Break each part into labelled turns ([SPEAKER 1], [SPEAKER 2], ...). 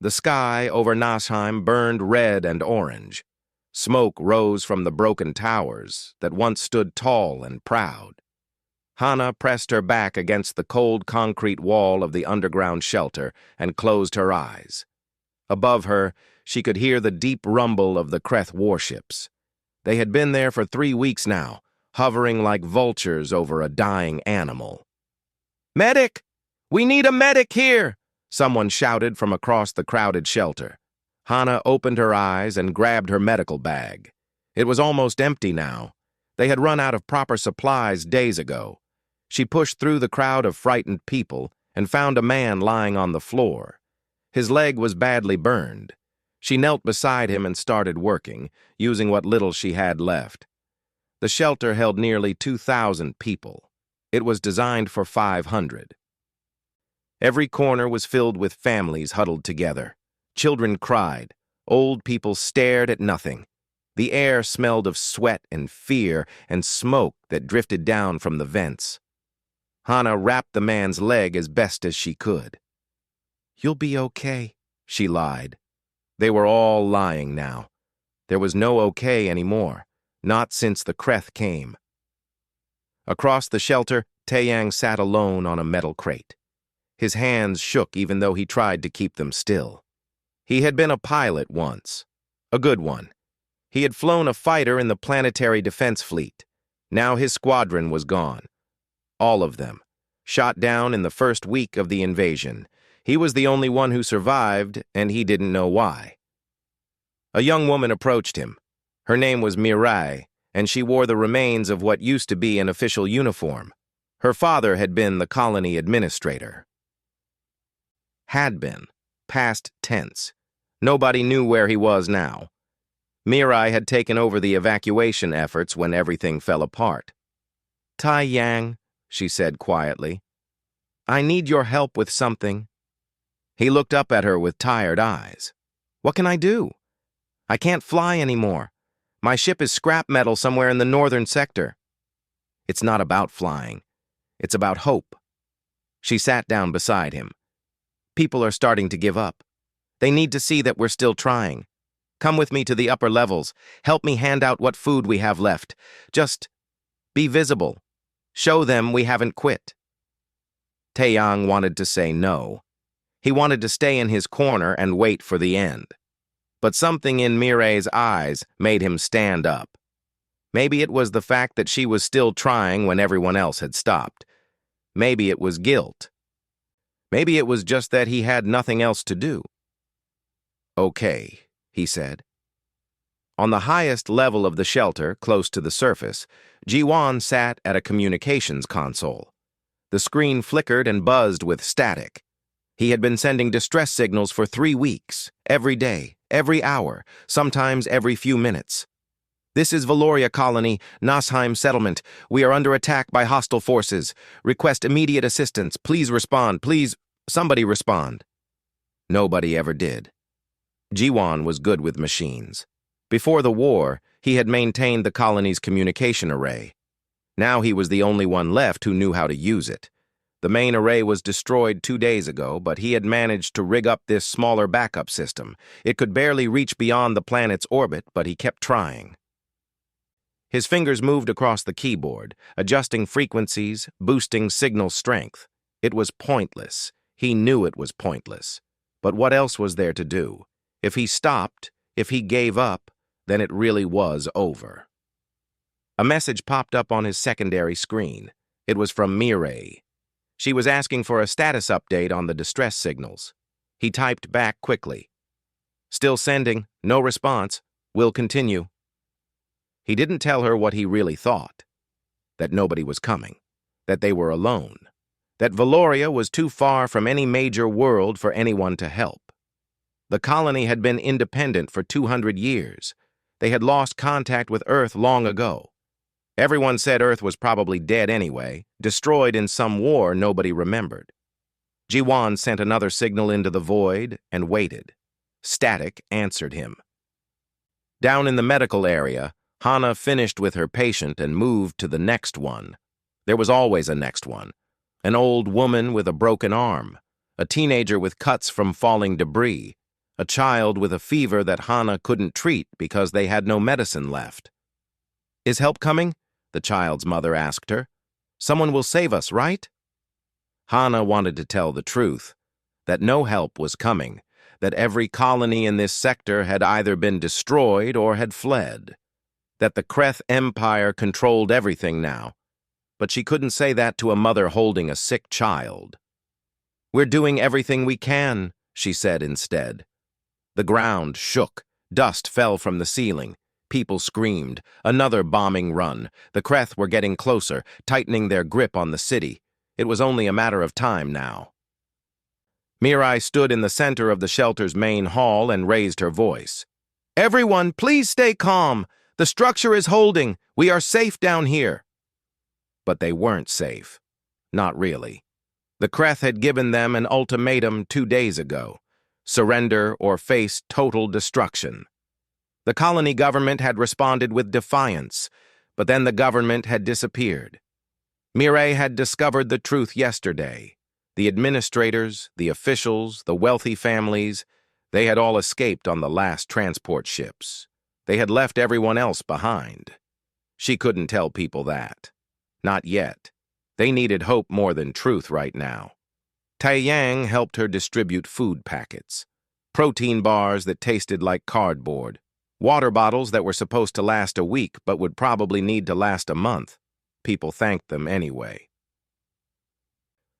[SPEAKER 1] The sky over Nasheim burned red and orange. Smoke rose from the broken towers that once stood tall and proud. Hannah pressed her back against the cold concrete wall of the underground shelter and closed her eyes. Above her, she could hear the deep rumble of the Kreth warships. They had been there for 3 weeks now, hovering like vultures over a dying animal. "Medic! We need a medic here!" someone shouted from across the crowded shelter. Hannah opened her eyes and grabbed her medical bag. It was almost empty now. They had run out of proper supplies days ago. She pushed through the crowd of frightened people and found a man lying on the floor. His leg was badly burned. She knelt beside him and started working, using what little she had left. The shelter held nearly 2,000 people. It was designed for 500. Every corner was filled with families huddled together. Children cried. Old people stared at nothing. The air smelled of sweat and fear and smoke that drifted down from the vents. Hannah wrapped the man's leg as best as she could. "You'll be okay," she lied. They were all lying now. There was no okay anymore, not since the Kreth came. Across the shelter, Taeyang sat alone on a metal crate. His hands shook even though he tried to keep them still. He had been a pilot once, a good one. He had flown a fighter in the Planetary Defense Fleet. Now his squadron was gone. All of them, shot down in the first week of the invasion. He was the only one who survived, and he didn't know why. A young woman approached him. Her name was Mirai, and she wore the remains of what used to be an official uniform. Her father had been the colony administrator. Had been. Past tense. Nobody knew where he was now. Mirai had taken over the evacuation efforts when everything fell apart. "Taeyang," she said quietly, "I need your help with something." He looked up at her with tired eyes. "What can I do? I can't fly anymore. My ship is scrap metal somewhere in the northern sector." "It's not about flying. It's about hope." She sat down beside him. "People are starting to give up. They need to see that we're still trying. Come with me to the upper levels. Help me hand out what food we have left. Just be visible. Show them we haven't quit." Taeyang wanted to say no. He wanted to stay in his corner and wait for the end. But something in Mirai's eyes made him stand up. Maybe it was the fact that she was still trying when everyone else had stopped. Maybe it was guilt. Maybe it was just that he had nothing else to do. "Okay," he said. On the highest level of the shelter, close to the surface, Ji-won sat at a communications console. The screen flickered and buzzed with static. He had been sending distress signals for 3 weeks, every day, every hour, sometimes every few minutes. "This is Valoria Colony, Nasheim Settlement. We are under attack by hostile forces. Request immediate assistance. Please respond. Please, somebody respond." Nobody ever did. Ji-won was good with machines. Before the war, he had maintained the colony's communication array. Now he was the only one left who knew how to use it. The main array was destroyed 2 days ago, but he had managed to rig up this smaller backup system. It could barely reach beyond the planet's orbit, but he kept trying. His fingers moved across the keyboard, adjusting frequencies, boosting signal strength. It was pointless. He knew it was pointless. But what else was there to do? If he stopped, if he gave up, then it really was over. A message popped up on his secondary screen. It was from Mirai. She was asking for a status update on the distress signals. He typed back quickly. "Still sending, no response. Will continue." He didn't tell her what he really thought. That nobody was coming. That they were alone. That Valoria was too far from any major world for anyone to help. The colony had been independent for 200 years. They had lost contact with Earth long ago. Everyone said Earth was probably dead anyway, destroyed in some war nobody remembered. Ji-won sent another signal into the void and waited. Static answered him. Down in the medical area, Hannah finished with her patient and moved to the next one. There was always a next one. An old woman with a broken arm, a teenager with cuts from falling debris, a child with a fever that Hana couldn't treat because they had no medicine left. "Is help coming?" the child's mother asked her. "Someone will save us, right?" Hana wanted to tell the truth, that no help was coming, that every colony in this sector had either been destroyed or had fled, that the Kreth Empire controlled everything now, but she couldn't say that to a mother holding a sick child. "We're doing everything we can," she said instead. The ground shook, dust fell from the ceiling, people screamed, another bombing run. The Kreth were getting closer, tightening their grip on the city. It was only a matter of time now. Mirai stood in the center of the shelter's main hall and raised her voice. "Everyone, please stay calm. The structure is holding. We are safe down here." But they weren't safe. Not really. The Kreth had given them an ultimatum 2 days ago: surrender or face total destruction. The colony government had responded with defiance, but then the government had disappeared. Mirai had discovered the truth yesterday. The administrators, the officials, the wealthy families, they had all escaped on the last transport ships. They had left everyone else behind. She couldn't tell people that. Not yet. They needed hope more than truth right now. Taiyang helped her distribute food packets. Protein bars that tasted like cardboard. Water bottles that were supposed to last a week but would probably need to last a month. People thanked them anyway.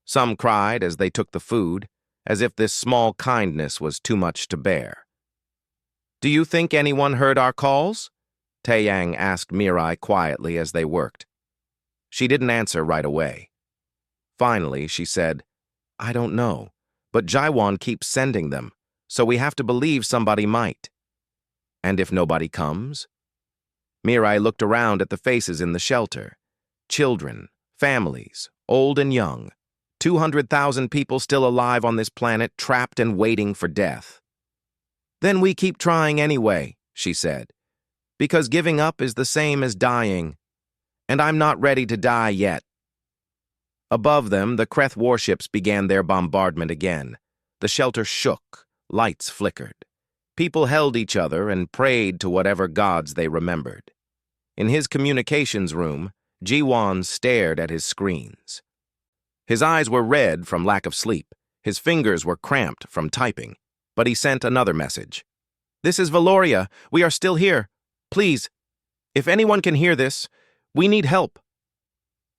[SPEAKER 1] Some cried as they took the food, as if this small kindness was too much to bear. "Do you think anyone heard our calls?" Taiyang asked Mirai quietly as they worked. She didn't answer right away. Finally, she said, "I don't know, but Jaiwan keeps sending them, so we have to believe somebody might." "And if nobody comes?" Mirai looked around at the faces in the shelter. Children, families, old and young. 200,000 people still alive on this planet, trapped and waiting for death. "Then we keep trying anyway," she said, "because giving up is the same as dying. And I'm not ready to die yet." Above them, the Kreth warships began their bombardment again. The shelter shook, lights flickered. People held each other and prayed to whatever gods they remembered. In his communications room, Jiwan stared at his screens. His eyes were red from lack of sleep. His fingers were cramped from typing. But he sent another message. "This is Valoria. We are still here. Please, if anyone can hear this, we need help."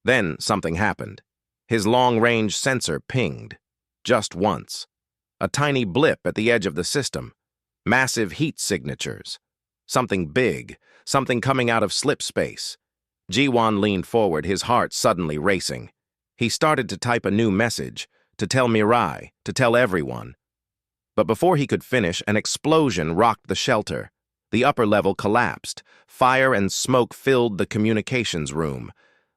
[SPEAKER 1] Then something happened. His long-range sensor pinged. Just once. A tiny blip at the edge of the system. Massive heat signatures. Something big. Something coming out of slip space. Jiwan leaned forward, his heart suddenly racing. He started to type a new message, to tell Mirai, to tell everyone. But before he could finish, an explosion rocked the shelter. The upper level collapsed. Fire and smoke filled the communications room.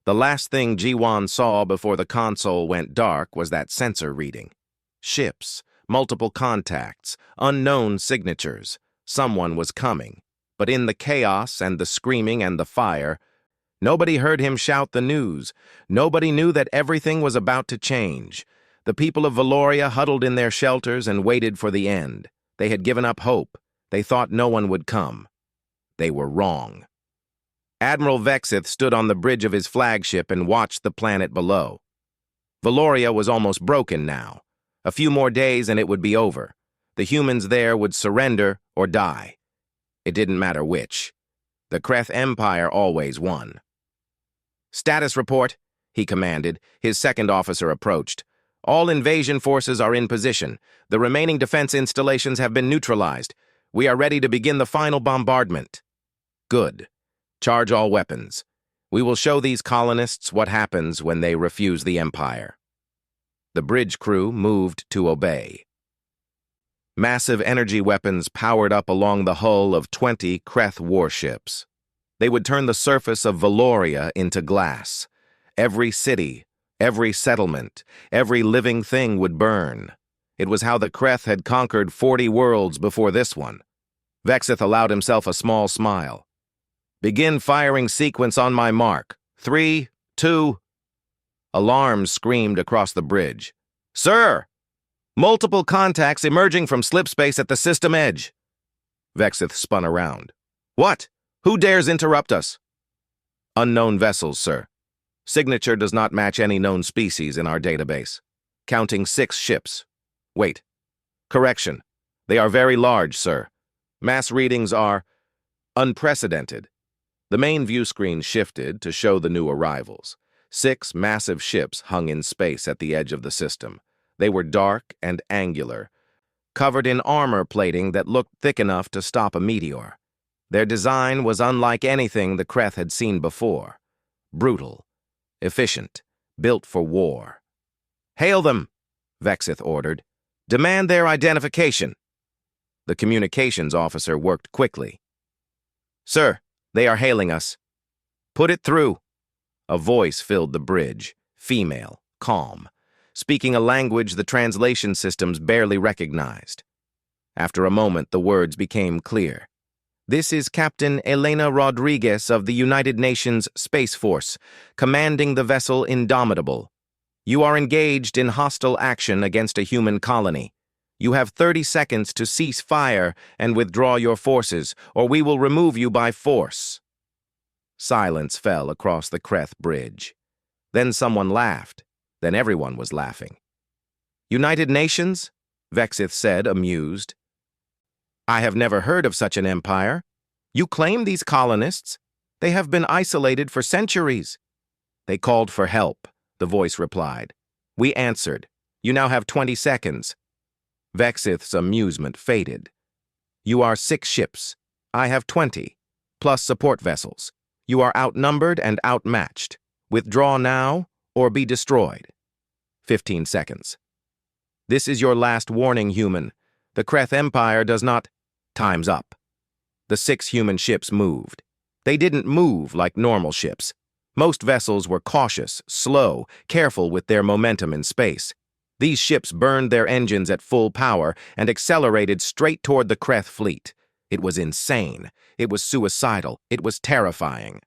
[SPEAKER 1] The last thing Jiwan saw before the console went dark was that sensor reading. Ships, multiple contacts, unknown signatures. Someone was coming. But in the chaos and the screaming and the fire, nobody heard him shout the news. Nobody knew that everything was about to change. The people of Valoria huddled in their shelters and waited for the end. They had given up hope. They thought no one would come. They were wrong. Admiral Vexith stood on the bridge of his flagship and watched the planet below. Valoria was almost broken now. A few more days and it would be over. The humans there would surrender or die. It didn't matter which. The Kreth Empire always won. "Status report," he commanded. His second officer approached. "All invasion forces are in position. The remaining defense installations have been neutralized. We are ready to begin the final bombardment." "Good. Charge all weapons. We will show these colonists what happens when they refuse the Empire." The bridge crew moved to obey. Massive energy weapons powered up along the hull of 20 Kreth warships. They would turn the surface of Valoria into glass. Every city, every settlement, every living thing would burn. It was how the Kreth had conquered 40 worlds before this one. Vexith allowed himself a small smile. "Begin firing sequence on my mark. 3, 2... Alarms screamed across the bridge. "Sir!" Multiple contacts emerging from slipspace at the system edge. Vexith spun around. What? Who dares interrupt us? Unknown vessels, sir. Signature does not match any known species in our database. Counting 6 ships. Wait. Correction. They are very large, sir. Mass readings are unprecedented. The main view screen shifted to show the new arrivals. 6 massive ships hung in space at the edge of the system. They were dark and angular, covered in armor plating that looked thick enough to stop a meteor. Their design was unlike anything the Kreth had seen before. Brutal, efficient, built for war. Hail them, Vexith ordered. Demand their identification. The communications officer worked quickly. Sir, they are hailing us. Put it through. A voice filled the bridge, female, calm, speaking a language the translation systems barely recognized. After a moment, the words became clear. This is Captain Elena Rodriguez of the United Nations Space Force, commanding the vessel Indomitable. You are engaged in hostile action against a human colony. You have 30 seconds to cease fire and withdraw your forces, or we will remove you by force. Silence fell across the Kreth bridge. Then someone laughed. Then everyone was laughing. United Nations? Vexith said, amused. I have never heard of such an empire. You claim these colonists? They have been isolated for centuries. They called for help, the voice replied. We answered. You now have 20 seconds. Vexith's amusement faded. You are 6 ships. I have 20, plus support vessels. You are outnumbered and outmatched. Withdraw now or be destroyed. 15 seconds. This is your last warning, human. The Kreth Empire does not... Time's up. The 6 human ships moved. They didn't move like normal ships. Most vessels were cautious, slow, careful with their momentum in space. These ships burned their engines at full power and accelerated straight toward the Kreth fleet. It was insane. It was suicidal. It was terrifying.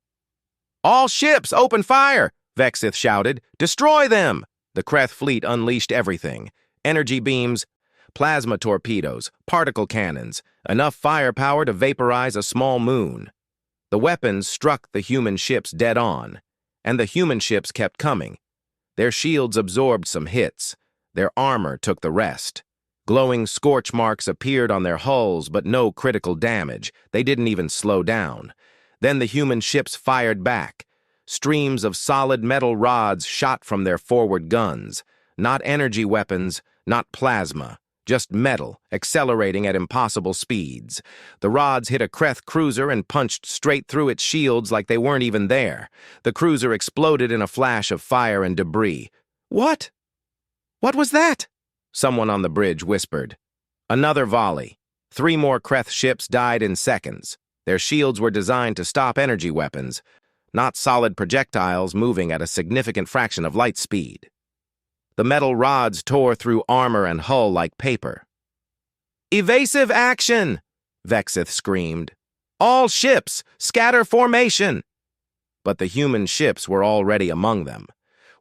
[SPEAKER 1] All ships, open fire! Vexith shouted. Destroy them! The Kreth fleet unleashed everything. Energy beams, plasma torpedoes, particle cannons, enough firepower to vaporize a small moon. The weapons struck the human ships dead on, and the human ships kept coming. Their shields absorbed some hits. Their armor took the rest. Glowing scorch marks appeared on their hulls, but no critical damage. They didn't even slow down. Then the human ships fired back. Streams of solid metal rods shot from their forward guns. Not energy weapons, not plasma. Just metal, accelerating at impossible speeds. The rods hit a Kreth cruiser and punched straight through its shields like they weren't even there. The cruiser exploded in a flash of fire and debris. What? What was that? Someone on the bridge whispered. Another volley. 3 more Kreth ships died in seconds. Their shields were designed to stop energy weapons, not solid projectiles moving at a significant fraction of light speed. The metal rods tore through armor and hull like paper. Evasive action! Vexith screamed. All ships, scatter formation! But the human ships were already among them.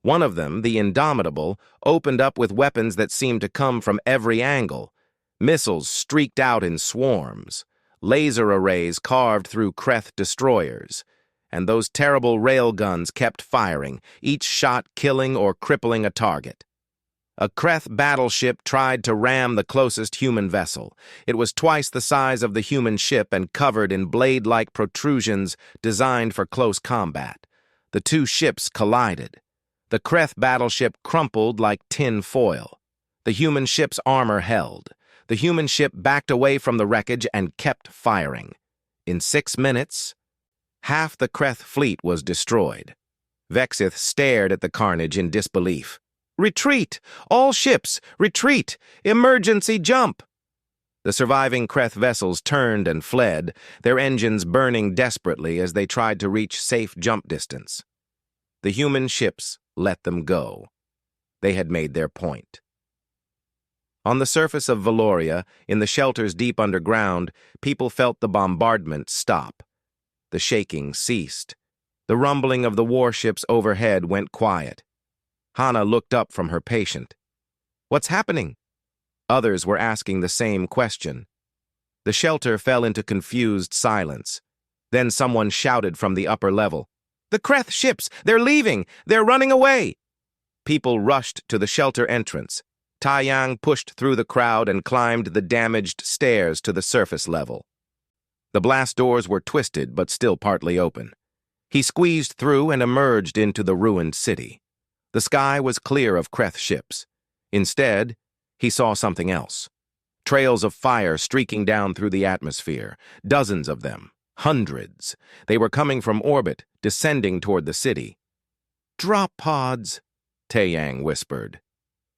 [SPEAKER 1] One of them, the Indomitable, opened up with weapons that seemed to come from every angle. Missiles streaked out in swarms. Laser arrays carved through Kreth destroyers. And those terrible railguns kept firing, each shot killing or crippling a target. A Kreth battleship tried to ram the closest human vessel. It was twice the size of the human ship and covered in blade-like protrusions designed for close combat. The 2 ships collided. The Kreth battleship crumpled like tin foil. The human ship's armor held. The human ship backed away from the wreckage and kept firing. In 6 minutes, half the Kreth fleet was destroyed. Vexith stared at the carnage in disbelief. Retreat! All ships! Retreat! Emergency jump! The surviving Kreth vessels turned and fled, their engines burning desperately as they tried to reach safe jump distance. The human ships let them go. They had made their point. On the surface of Valoria, in the shelters deep underground, people felt the bombardment stop. The shaking ceased. The rumbling of the warships overhead went quiet. Hannah looked up from her patient. What's happening? Others were asking the same question. The shelter fell into confused silence. Then someone shouted from the upper level, "The Kreth ships! They're leaving! They're running away!" People rushed to the shelter entrance. Taiyang pushed through the crowd and climbed the damaged stairs to the surface level. The blast doors were twisted but still partly open. He squeezed through and emerged into the ruined city. The sky was clear of Kreth ships. Instead, he saw something else. Trails of fire streaking down through the atmosphere. Dozens of them. Hundreds. They were coming from orbit, descending toward the city. "Drop pods," Taiyang whispered.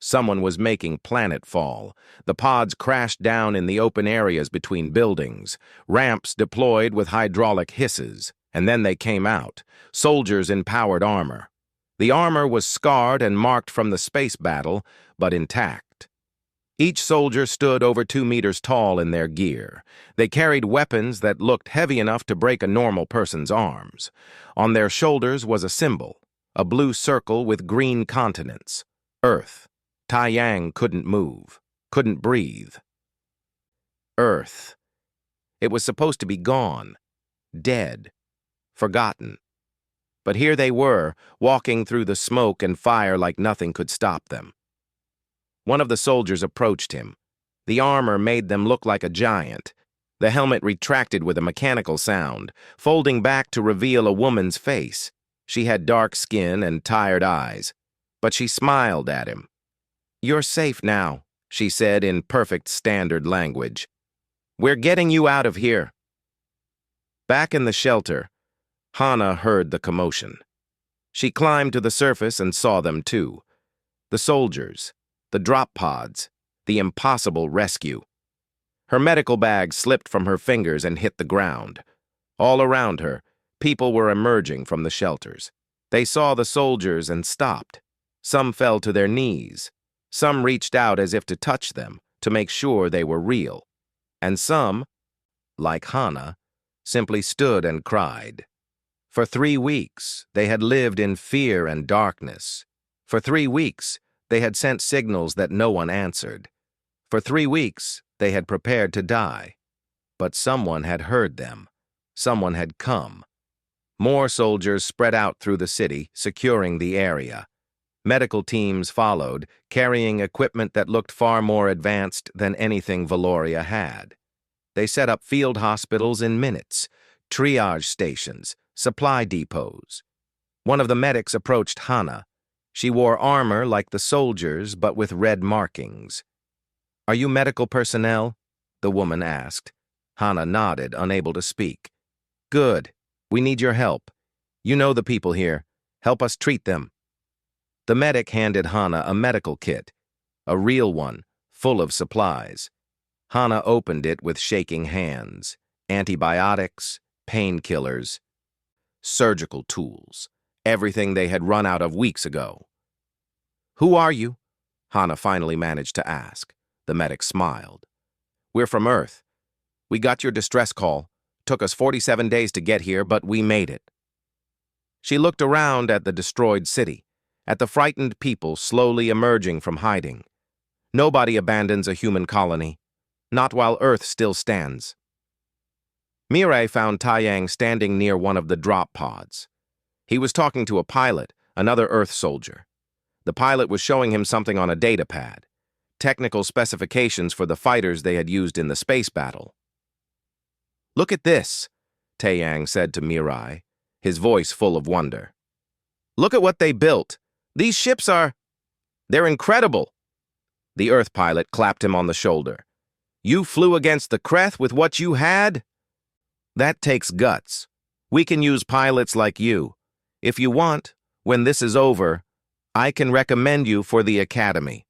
[SPEAKER 1] Someone was making planetfall. The pods crashed down in the open areas between buildings. Ramps deployed with hydraulic hisses, and then they came out, soldiers in powered armor. The armor was scarred and marked from the space battle, but intact. Each soldier stood over 2 meters tall in their gear. They carried weapons that looked heavy enough to break a normal person's arms. On their shoulders was a symbol, a blue circle with green continents. Earth. Taiyang couldn't move, couldn't breathe. Earth. It was supposed to be gone, dead, forgotten. But here they were, walking through the smoke and fire like nothing could stop them. One of the soldiers approached him. The armor made them look like a giant. The helmet retracted with a mechanical sound, folding back to reveal a woman's face. She had dark skin and tired eyes, but she smiled at him. "You're safe now," she said in perfect standard language. "We're getting you out of here." Back in the shelter, Hana heard the commotion. She climbed to the surface and saw them too. The soldiers, the drop pods, the impossible rescue. Her medical bag slipped from her fingers and hit the ground. All around her, people were emerging from the shelters. They saw the soldiers and stopped. Some fell to their knees. Some reached out as if to touch them, to make sure they were real. And some, like Hana, simply stood and cried. For 3 weeks, they had lived in fear and darkness. For 3 weeks, they had sent signals that no one answered. For 3 weeks, they had prepared to die. But someone had heard them. Someone had come. More soldiers spread out through the city, securing the area. Medical teams followed, carrying equipment that looked far more advanced than anything Valoria had. They set up field hospitals in minutes, triage stations, supply depots. One of the medics approached Hana. She wore armor like the soldiers, but with red markings. "Are you medical personnel?" the woman asked. Hana nodded, unable to speak. "Good. We need your help. You know the people here. Help us treat them." The medic handed Hana a medical kit, a real one, full of supplies. Hana opened it with shaking hands. Antibiotics, painkillers, surgical tools, everything they had run out of weeks ago. "Who are you?" Hana finally managed to ask. The medic smiled. "We're from Earth. We got your distress call. Took us 47 days to get here, but we made it." She looked around at the destroyed city, at the frightened people slowly emerging from hiding. Nobody abandons a human colony, not while Earth still stands. Mirai found Taiyang standing near one of the drop pods. He was talking to a pilot, another Earth soldier. The pilot was showing him something on a data pad, technical specifications for the fighters they had used in the space battle. "Look at this," Taiyang said to Mirai, his voice full of wonder. "Look at what they built. These ships they're incredible." The Earth pilot clapped him on the shoulder. "You flew against the Kreth with what you had? That takes guts. We can use pilots like you. If you want, when this is over, I can recommend you for the Academy."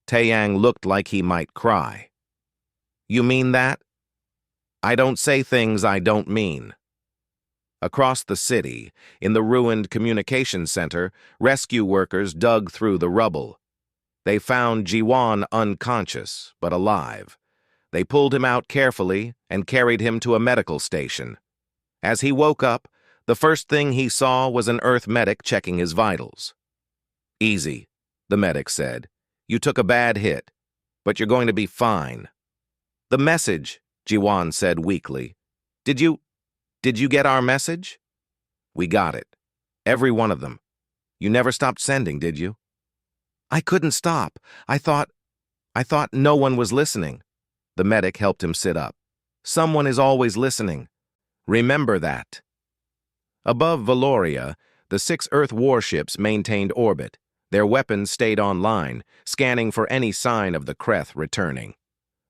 [SPEAKER 1] Taiyang looked like he might cry. "You mean that?" "I don't say things I don't mean." Across the city, in the ruined communications center, rescue workers dug through the rubble. They found Jiwan unconscious, but alive. They pulled him out carefully and carried him to a medical station. As he woke up, the first thing he saw was an Earth medic checking his vitals. "Easy," the medic said. "You took a bad hit. but you're going to be fine. The message, Jiwan said weakly. Did you get our message? We got it. Every one of them. You never stopped sending, did you? I couldn't stop. I thought no one was listening. The medic helped him sit up. Someone is always listening. Remember that. Above Valoria, the 6 Earth warships maintained orbit. Their weapons stayed online, scanning for any sign of the Kreth returning.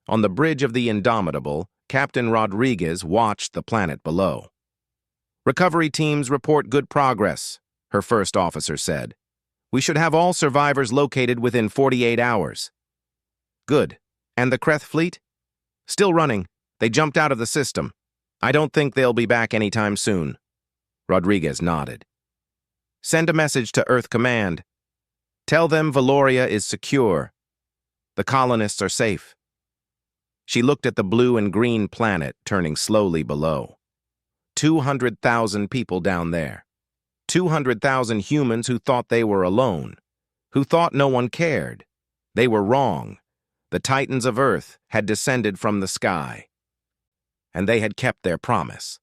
[SPEAKER 1] On the bridge of the Indomitable, Captain Rodriguez watched the planet below. Recovery teams report good progress, her first officer said. We should have all survivors located within 48 hours. Good. And the Kreth fleet? Still running. They jumped out of the system. I don't think they'll be back anytime soon. Rodriguez nodded. Send a message to Earth Command. Tell them Valoria is secure. The colonists are safe. She looked at the blue and green planet turning slowly below. 200,000 people down there. 200,000 humans who thought they were alone, who thought no one cared. They were wrong. The Titans of Earth had descended from the sky. And they had kept their promise.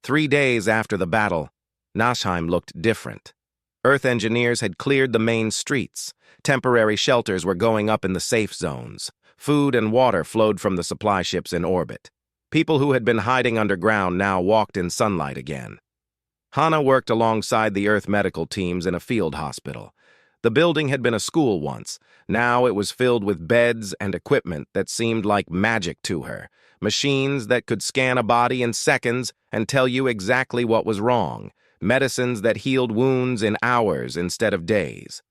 [SPEAKER 1] 3 days after the battle, Nashheim looked different. Earth engineers had cleared the main streets. Temporary shelters were going up in the safe zones. Food and water flowed from the supply ships in orbit. People who had been hiding underground now walked in sunlight again. Hana worked alongside the Earth medical teams in a field hospital. The building had been a school once. Now it was filled with beds and equipment that seemed like magic to her. Machines that could scan a body in seconds and tell you exactly what was wrong. Medicines that healed wounds in hours instead of days.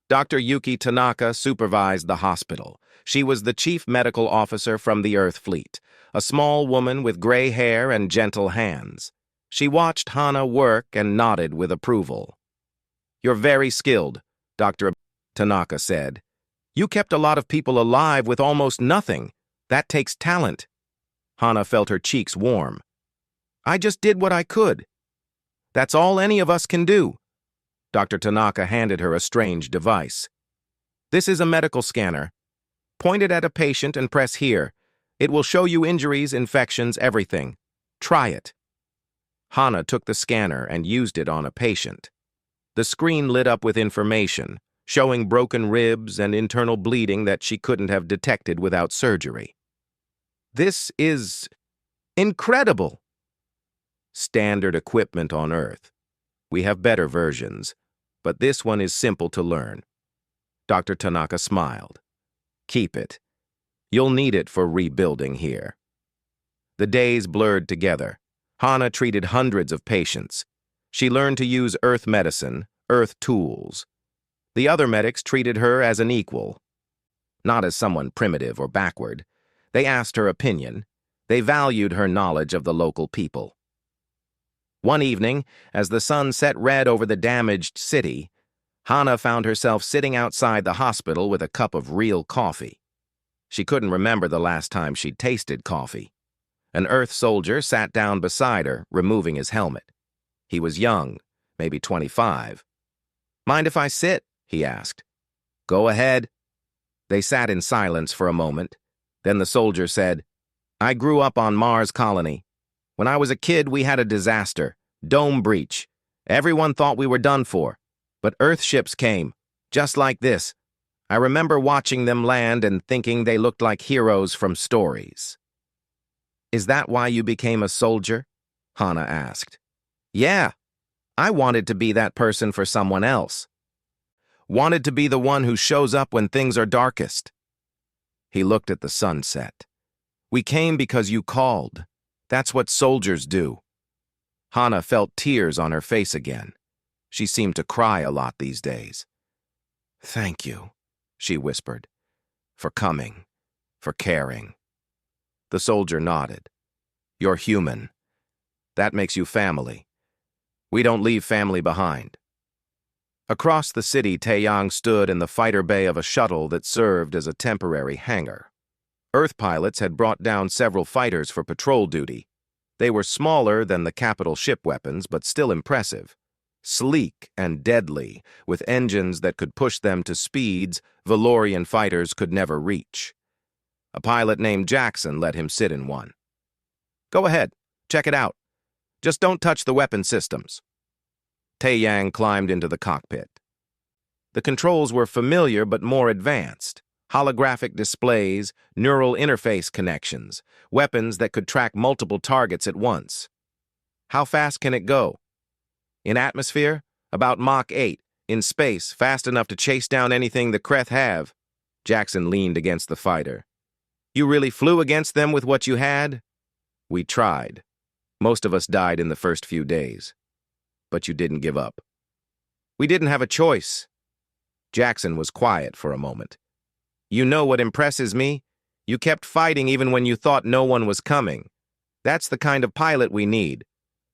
[SPEAKER 1] Dr. Yuki Tanaka supervised the hospital. She was the chief medical officer from the Earth fleet, a small woman with gray hair and gentle hands. She watched Hana work and nodded with approval. You're very skilled, Dr. Tanaka said. You kept a lot of people alive with almost nothing. That takes talent. Hana felt her cheeks warm. I just did what I could. That's all any of us can do. Dr. Tanaka handed her a strange device. This is a medical scanner. Point it at a patient and press here. It will show you injuries, infections, everything. Try it. Hana took the scanner and used it on a patient. The screen lit up with information, showing broken ribs and internal bleeding that she couldn't have detected without surgery. This is incredible. Standard equipment on Earth. We have better versions, but this one is simple to learn. Dr. Tanaka smiled. Keep it. You'll need it for rebuilding here. The days blurred together. Hana treated hundreds of patients. She learned to use Earth medicine, Earth tools. The other medics treated her as an equal, not as someone primitive or backward. They asked her opinion. They valued her knowledge of the local people. One evening, as the sun set red over the damaged city, Hana found herself sitting outside the hospital with a cup of real coffee. She couldn't remember the last time she'd tasted coffee. An Earth soldier sat down beside her, removing his helmet. He was young, maybe 25. Mind if I sit? He asked. Go ahead. They sat in silence for a moment. Then the soldier said, I grew up on Mars Colony. When I was a kid, we had a disaster, dome breach. Everyone thought we were done for. But Earth ships came, just like this. I remember watching them land and thinking they looked like heroes from stories. Is that why you became a soldier? Hana asked. Yeah. I wanted to be that person for someone else. Wanted to be the one who shows up when things are darkest. He looked at the sunset. We came because you called. That's what soldiers do. Hana felt tears on her face again. She seemed to cry a lot these days. Thank you, she whispered, for coming, for caring. The soldier nodded. You're human. That makes you family. We don't leave family behind. Across the city, Taeyang stood in the fighter bay of a shuttle that served as a temporary hangar. Earth pilots had brought down several fighters for patrol duty. They were smaller than the capital ship weapons, but still impressive. sleek and deadly, with engines that could push them to speeds Valorian fighters could never reach. A pilot named Jackson let him sit in one. "Go ahead, check it out. Just don't touch the weapon systems." Tae-Yang climbed into the cockpit. The controls were familiar but more advanced. Holographic displays, neural interface connections, weapons that could track multiple targets at once. "How fast can it go?" "In atmosphere, about Mach 8. In space, fast enough to chase down anything the Kreth have." Jackson leaned against the fighter. "You really flew against them with what you had?" "We tried. Most of us died in the first few days. But you didn't give up." "We didn't have a choice." Jackson was quiet for a moment. "You know what impresses me? You kept fighting even when you thought no one was coming. That's the kind of pilot we need.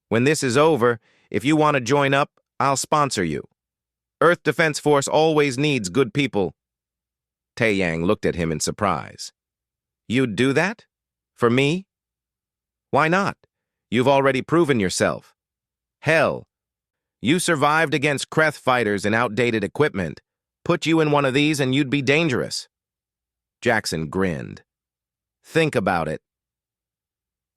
[SPEAKER 1] When this is over, if you want to join up, I'll sponsor you. Earth Defense Force always needs good people." Tae-Yang looked at him in surprise. "You'd do that? For me?" "Why not? You've already proven yourself. Hell, you survived against Kreth fighters in outdated equipment. Put you in one of these and you'd be dangerous." Jackson grinned. "Think about it."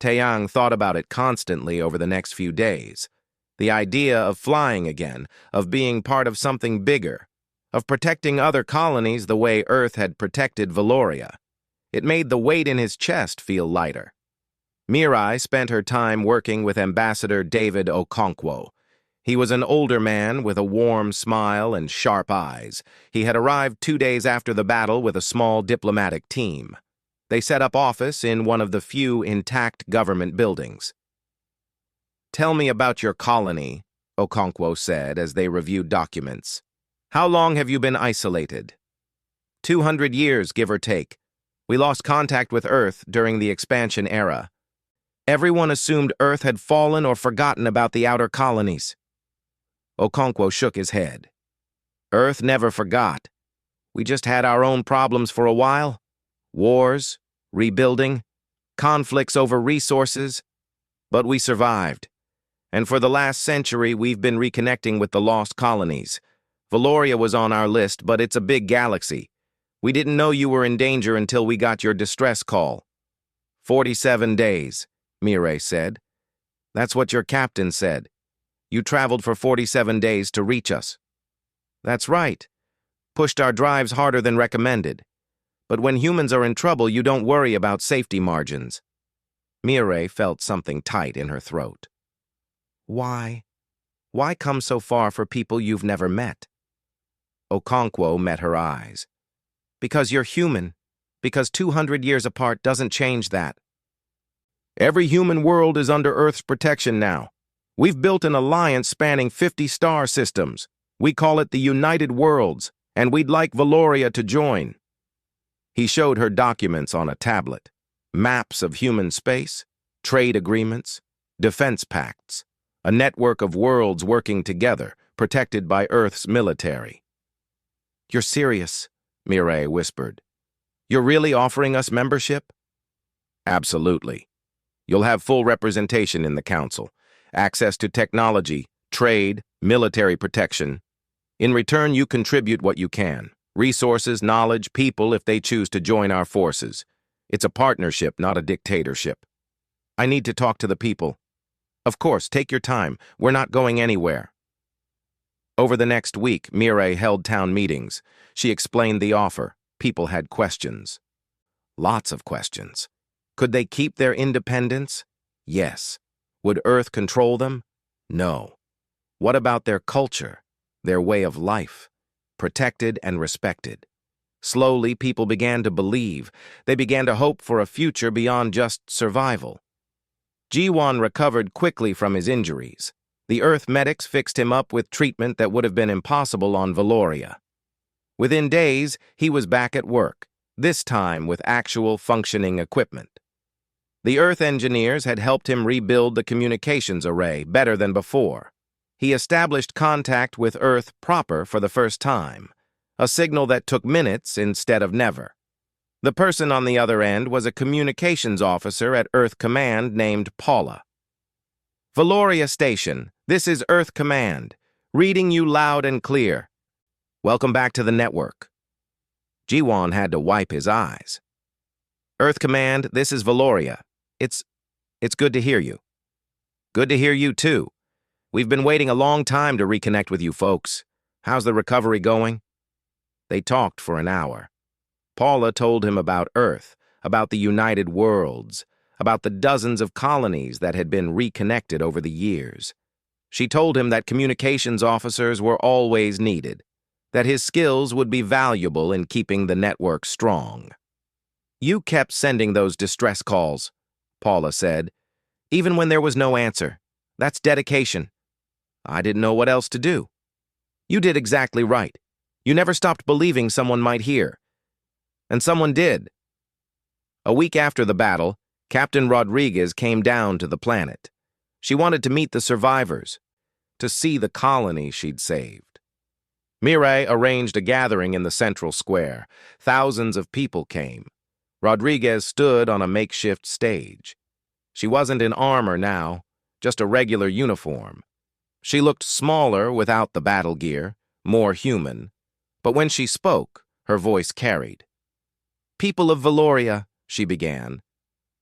[SPEAKER 1] Tae-Yang thought about it constantly over the next few days. The idea of flying again, of being part of something bigger, of protecting other colonies the way Earth had protected Valoria. It made the weight in his chest feel lighter. Mirai spent her time working with Ambassador David Okonkwo. He was an older man with a warm smile and sharp eyes. He had arrived 2 days after the battle with a small diplomatic team. They set up office in one of the few intact government buildings. "Tell me about your colony," Okonkwo said as they reviewed documents. "How long have you been isolated?" 200 years, give or take. We lost contact with Earth during the expansion era. Everyone assumed Earth had fallen or forgotten about the outer colonies." Okonkwo shook his head. "Earth never forgot. We just had our own problems for a while. Wars, rebuilding, conflicts over resources. But we survived. And for the last century, we've been reconnecting with the lost colonies. Valoria was on our list, but it's a big galaxy. We didn't know you were in danger until we got your distress call." 47 days, Mirai said. "That's what your captain said. You traveled for 47 days to reach us." "That's right. Pushed our drives harder than recommended. But when humans are in trouble, you don't worry about safety margins." Mirai felt something tight in her throat. "Why? Why come so far for people you've never met?" Okonkwo met her eyes. "Because you're human. Because 200 years apart doesn't change that. Every human world is under Earth's protection now. We've built an alliance spanning 50 star systems. We call it the United Worlds, and we'd like Valoria to join." He showed her documents on a tablet. Maps of human space, trade agreements, defense pacts, a network of worlds working together, protected by Earth's military. "You're serious," Mirai whispered. "You're really offering us membership?" "Absolutely. You'll have full representation in the council, access to technology, trade, military protection. In return, you contribute what you can. Resources, knowledge, people if they choose to join our forces. It's a partnership, not a dictatorship." "I need to talk to the people." "Of course, take your time. We're not going anywhere." Over the next week, Mirai held town meetings. She explained the offer. People had questions. Lots of questions. Could they keep their independence? Yes. Would Earth control them? No. What about their culture, their way of life? Protected and respected. Slowly, people began to believe. They began to hope for a future beyond just survival. Jiwon recovered quickly from his injuries. The Earth medics fixed him up with treatment that would have been impossible on Valoria. Within days, he was back at work, this time with actual functioning equipment. The Earth engineers had helped him rebuild the communications array better than before. He established contact with Earth proper for the first time, a signal that took minutes instead of never. The person on the other end was a communications officer at Earth Command named Paula. "Valoria Station, this is Earth Command. Reading you loud and clear. Welcome back to the network. Jiwon had to wipe his eyes. Earth Command, this is Valoria. It's good to hear you. Good to hear you, too. We've been waiting a long time to reconnect with you folks. How's the recovery going? They talked for an hour. Paula told him about Earth, about the United Worlds, about the dozens of colonies that had been reconnected over the years. She told him that communications officers were always needed, that his skills would be valuable in keeping the network strong. You kept sending those distress calls, Paula said, even when there was no answer. That's dedication. I didn't know what else to do. You did exactly right. You never stopped believing someone might hear. And someone did. A week after the battle, Captain Rodriguez came down to the planet. She wanted to meet the survivors, to see the colony she'd saved. Mireille arranged a gathering in the central square. Thousands of people came. Rodriguez stood on a makeshift stage. She wasn't in armor now, just a regular uniform. She looked smaller without the battle gear, more human. But when she spoke, her voice carried. People of Valoria, she began.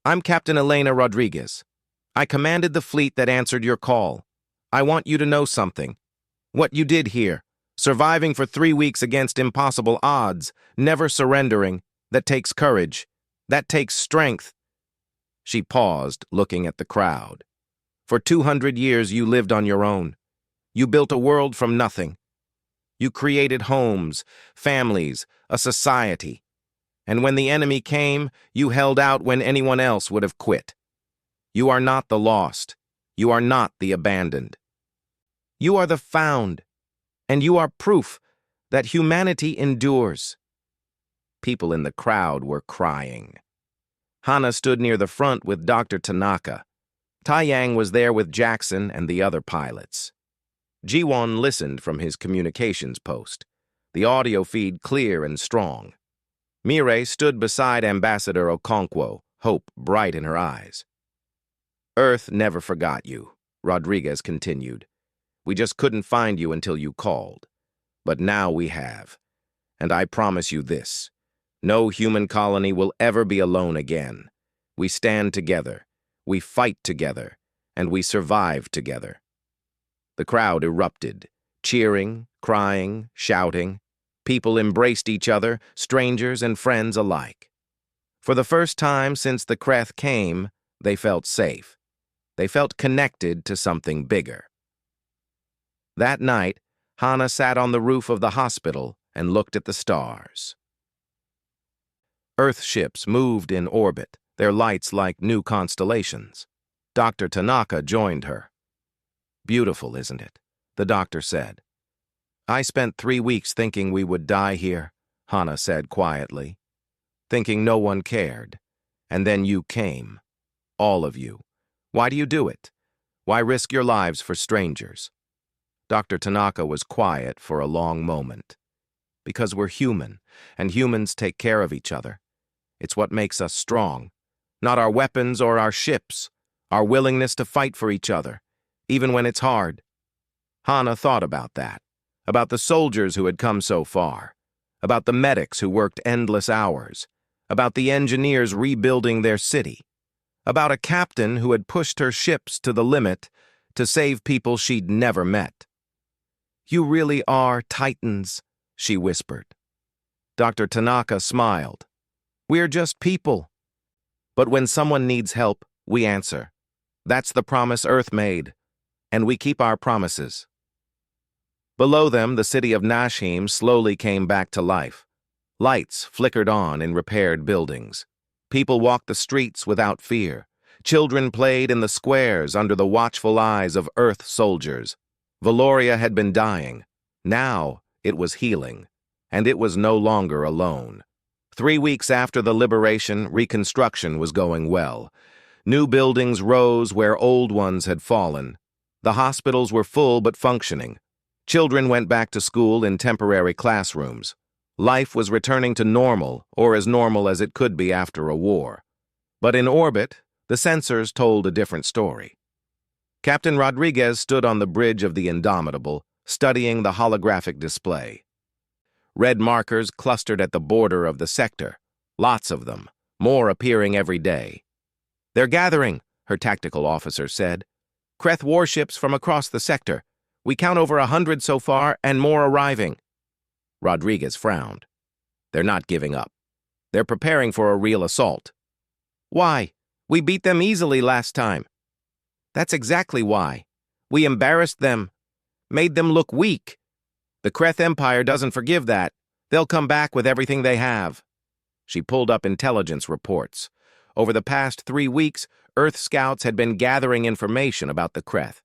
[SPEAKER 1] I'm Captain Elena Rodriguez. I commanded the fleet that answered your call. I want you to know something. What you did here, surviving for 3 weeks against impossible odds, never surrendering, that takes courage. That takes strength. She paused, looking at the crowd. For 200 years you lived on your own. You built a world from nothing. You created homes, families, a society. And when the enemy came, you held out when anyone else would have quit. You are not the lost. You are not the abandoned. You are the found. And you are proof that humanity endures. People in the crowd were crying. Hana stood near the front with Dr. Tanaka. Taiyang was there with Jackson and the other pilots. Jiwon listened from his communications post, the audio feed clear and strong. Mireille stood beside Ambassador Okonkwo, hope bright in her eyes. Earth never forgot you, Rodriguez continued. We just couldn't find you until you called. But now we have. And I promise you this. No human colony will ever be alone again. We stand together, we fight together, and we survive together. The crowd erupted, cheering, crying, shouting. People embraced each other, strangers and friends alike. For the first time since the Kreth came, they felt safe. They felt connected to something bigger. That night, Hana sat on the roof of the hospital and looked at the stars. Earth ships moved in orbit, their lights like new constellations. Dr. Tanaka joined her. Beautiful, isn't it? The doctor said. I spent 3 weeks thinking we would die here, Hana said quietly. Thinking no one cared. And then you came. All of you. Why do you do it? Why risk your lives for strangers? Dr. Tanaka was quiet for a long moment. Because we're human, and humans take care of each other. It's what makes us strong. Not our weapons or our ships. Our willingness to fight for each other, even when it's hard. Hana thought about that. About the soldiers who had come so far. About the medics who worked endless hours. About the engineers rebuilding their city. About a captain who had pushed her ships to the limit to save people she'd never met. You really are titans, she whispered. Dr. Tanaka smiled. We're just people. But when someone needs help, we answer. That's the promise Earth made, and we keep our promises. Below them, the city of Nashim slowly came back to life. Lights flickered on in repaired buildings. People walked the streets without fear. Children played in the squares under the watchful eyes of Earth soldiers. Valoria had been dying. Now it was healing, and it was no longer alone. 3 weeks after the liberation, reconstruction was going well. New buildings rose where old ones had fallen. The hospitals were full but functioning. Children went back to school in temporary classrooms. Life was returning to normal, or as normal as it could be after a war. But in orbit, the sensors told a different story. Captain Rodriguez stood on the bridge of the Indomitable, studying the holographic display. Red markers clustered at the border of the sector, lots of them, more appearing every day. "They're gathering," her tactical officer said. "Kreth warships from across the sector. We count over 100 so far and more arriving." Rodriguez frowned. "They're not giving up. They're preparing for a real assault." "Why? We beat them easily last time." "That's exactly why. We embarrassed them, made them look weak. The Kreth Empire doesn't forgive that. They'll come back with everything they have." She pulled up intelligence reports. Over the past 3 weeks, Earth scouts had been gathering information about the Kreth.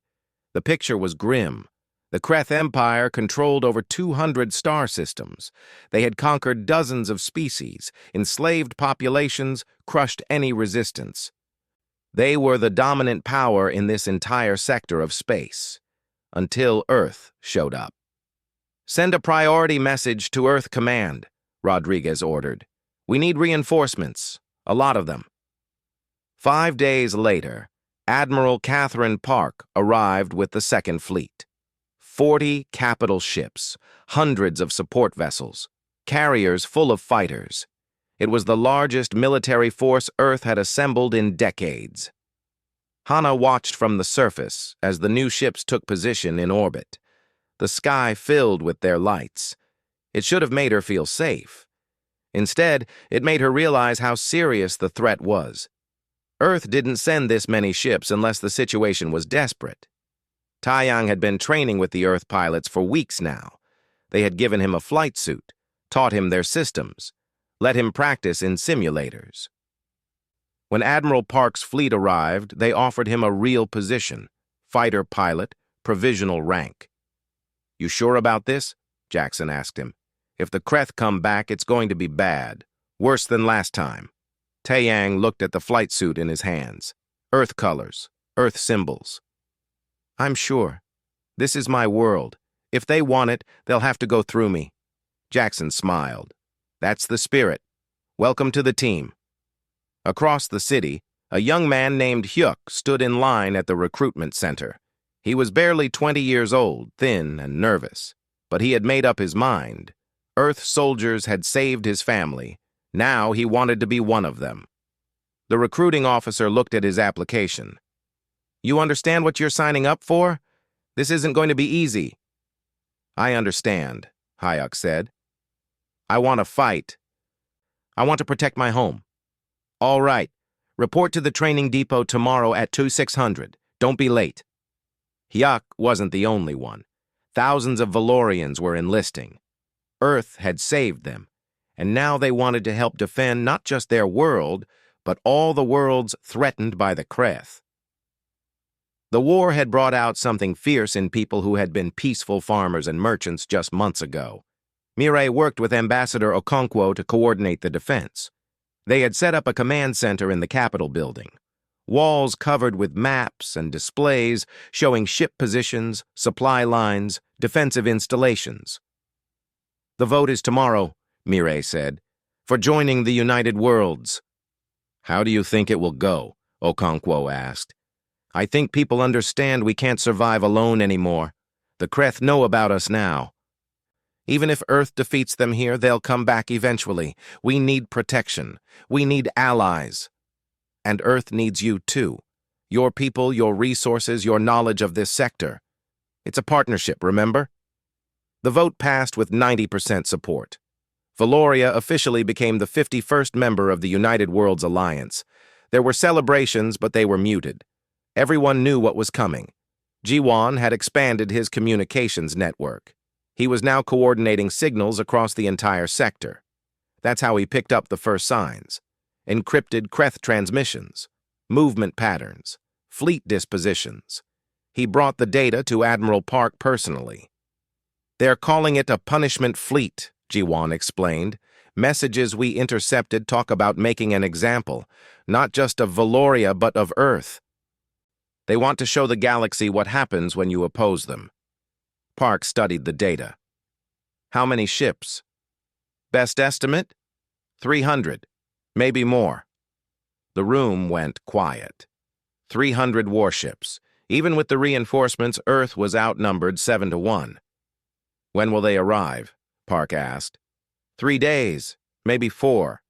[SPEAKER 1] The picture was grim. The Kreth Empire controlled over 200 star systems. They had conquered dozens of species, enslaved populations, crushed any resistance. They were the dominant power in this entire sector of space, until Earth showed up. "Send a priority message to Earth Command," Rodriguez ordered. "We need reinforcements, a lot of them." 5 days later, Admiral Catherine Park arrived with the Second Fleet. 40 capital ships, hundreds of support vessels, carriers full of fighters. It was the largest military force Earth had assembled in decades. Hana watched from the surface as the new ships took position in orbit. The sky filled with their lights. It should have made her feel safe. Instead, it made her realize how serious the threat was. Earth didn't send this many ships unless the situation was desperate. Taiyang had been training with the Earth pilots for weeks now. They had given him a flight suit, taught him their systems, let him practice in simulators. When Admiral Park's fleet arrived, they offered him a real position, fighter pilot, provisional rank. "You sure about this?" Jackson asked him. "If the Kreth come back, it's going to be bad, worse than last time." Taiyang looked at the flight suit in his hands. Earth colors, Earth symbols. "I'm sure. This is my world. If they want it, they'll have to go through me." Jackson smiled. "That's the spirit. Welcome to the team." Across the city, a young man named Hyuk stood in line at the recruitment center. He was barely 20 years old, thin and nervous. But he had made up his mind. Earth soldiers had saved his family. Now he wanted to be one of them. The recruiting officer looked at his application. "You understand what you're signing up for? This isn't going to be easy." "I understand," Hyuk said. "I want to fight. I want to protect my home." "All right. Report to the training depot tomorrow at 2600. Don't be late." Hyuk wasn't the only one. Thousands of Valorians were enlisting. Earth had saved them, and now they wanted to help defend not just their world, but all the worlds threatened by the Kreth. The war had brought out something fierce in people who had been peaceful farmers and merchants just months ago. Mireille worked with Ambassador Okonkwo to coordinate the defense. They had set up a command center in the Capitol building. Walls covered with maps and displays showing ship positions, supply lines, defensive installations. "The vote is tomorrow," Mireille said, "for joining the United Worlds." "How do you think it will go?" Okonkwo asked. "I think people understand we can't survive alone anymore. The Kreth know about us now. Even if Earth defeats them here, they'll come back eventually. We need protection. We need allies. And Earth needs you too. Your people, your resources, your knowledge of this sector. It's a partnership, remember?" The vote passed with 90% support. Valoria officially became the 51st member of the United Worlds Alliance. There were celebrations, but they were muted. Everyone knew what was coming. Jiwon had expanded his communications network. He was now coordinating signals across the entire sector. That's how he picked up the first signs. Encrypted Kreth transmissions, movement patterns, fleet dispositions. He brought the data to Admiral Park personally. "They're calling it a punishment fleet," Jiwon explained. "Messages we intercepted talk about making an example, not just of Valoria but of Earth. They want to show the galaxy what happens when you oppose them." Park studied the data. "How many ships?" "Best estimate? 300, maybe more." The room went quiet. 300 warships. Even with the reinforcements, Earth was outnumbered 7-1. When will they arrive? Park asked. 3 days, maybe 4.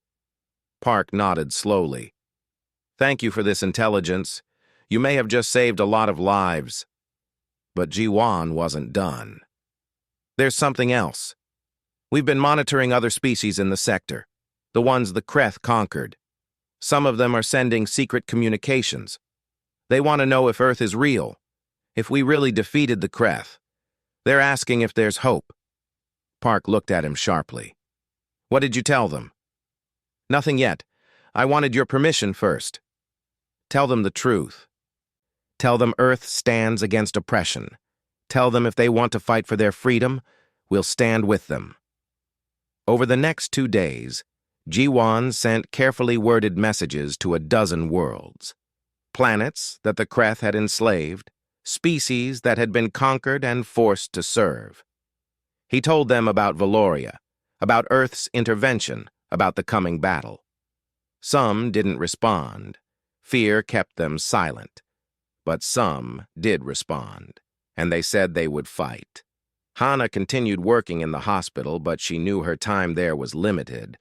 [SPEAKER 1] Park nodded slowly. Thank you for this intelligence. You may have just saved a lot of lives. But Jiwan wasn't done. There's something else. We've been monitoring other species in the sector, the ones the Kreth conquered. Some of them are sending secret communications. They want to know if Earth is real, if we really defeated the Kreth. They're asking if there's hope. Park looked at him sharply. What did you tell them? Nothing yet. I wanted your permission first. Tell them the truth. Tell them Earth stands against oppression. Tell them if they want to fight for their freedom, we'll stand with them. Over the next 2 days, Jiwan sent carefully worded messages to a dozen worlds. Planets that the Kreth had enslaved, species that had been conquered and forced to serve. He told them about Valoria, about Earth's intervention, about the coming battle. Some didn't respond. Fear kept them silent. But some did respond, and they said they would fight. Hana continued working in the hospital, but she knew her time there was limited.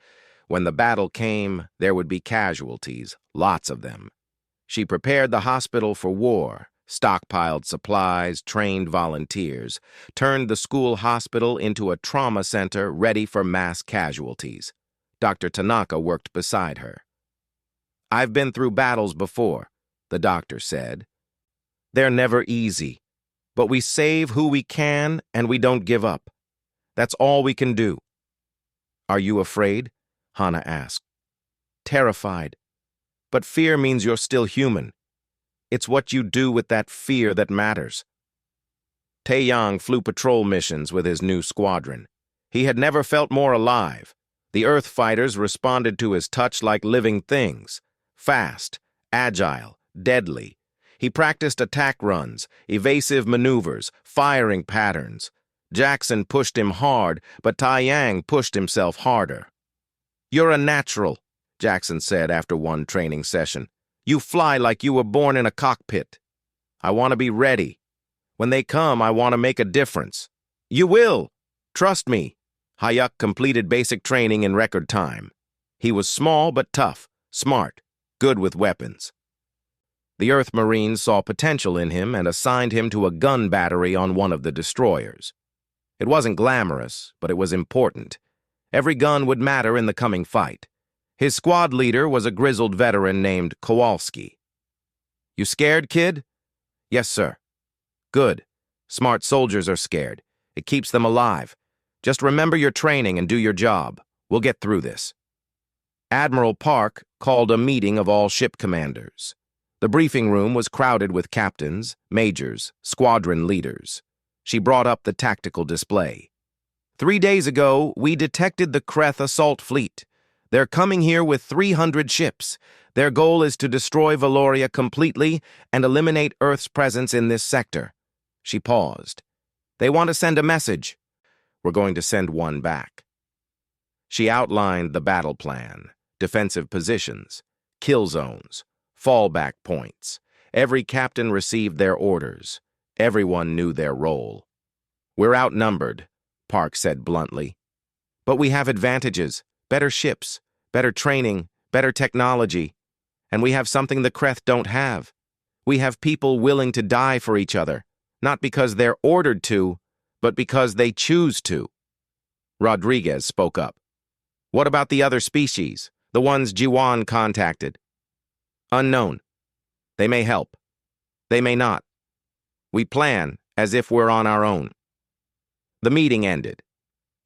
[SPEAKER 1] When the battle came, there would be casualties, lots of them. She prepared the hospital for war, stockpiled supplies, trained volunteers, turned the school hospital into a trauma center ready for mass casualties. Dr. Tanaka worked beside her. I've been through battles before, the doctor said. They're never easy, but we save who we can and we don't give up. That's all we can do. Are you afraid? Hana asked. Terrified. But fear means you're still human. It's what you do with that fear that matters. Taeyang flew patrol missions with his new squadron. He had never felt more alive. The Earth fighters responded to his touch like living things. Fast, agile, deadly. He practiced attack runs, evasive maneuvers, firing patterns. Jackson pushed him hard, but Taeyang pushed himself harder. You're a natural, Jackson said after one training session. You fly like you were born in a cockpit. I want to be ready. When they come, I want to make a difference. You will. Trust me. Hayuk completed basic training in record time. He was small but tough, smart, good with weapons. The Earth Marines saw potential in him and assigned him to a gun battery on one of the destroyers. It wasn't glamorous, but it was important. Every gun would matter in the coming fight. His squad leader was a grizzled veteran named Kowalski. You scared, kid? Yes, sir. Good. Smart soldiers are scared. It keeps them alive. Just remember your training and do your job. We'll get through this. Admiral Park called a meeting of all ship commanders. The briefing room was crowded with captains, majors, squadron leaders. She brought up the tactical display. 3 days ago, we detected the Kreth assault fleet. They're coming here with 300 ships. Their goal is to destroy Valoria completely and eliminate Earth's presence in this sector. She paused. They want to send a message. We're going to send one back. She outlined the battle plan, defensive positions, kill zones, fallback points. Every captain received their orders. Everyone knew their role. We're outnumbered, Park said bluntly. But we have advantages, better ships, better training, better technology. And we have something the Kreth don't have. We have people willing to die for each other, not because they're ordered to, but because they choose to. Rodriguez spoke up. What about the other species, the ones Jiwan contacted? Unknown. They may help. They may not. We plan as if we're on our own. The meeting ended.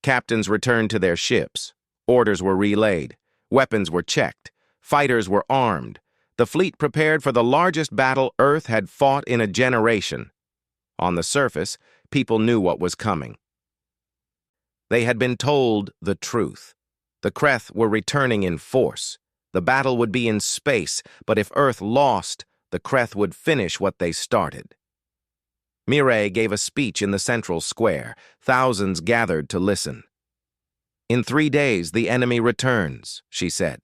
[SPEAKER 1] Captains returned to their ships. Orders were relayed. Weapons were checked. Fighters were armed. The fleet prepared for the largest battle Earth had fought in a generation. On the surface, people knew what was coming. They had been told the truth. The Kreth were returning in force. The battle would be in space, but if Earth lost, the Kreth would finish what they started. Mireille gave a speech in the central square. Thousands gathered to listen. In 3 days, the enemy returns, she said.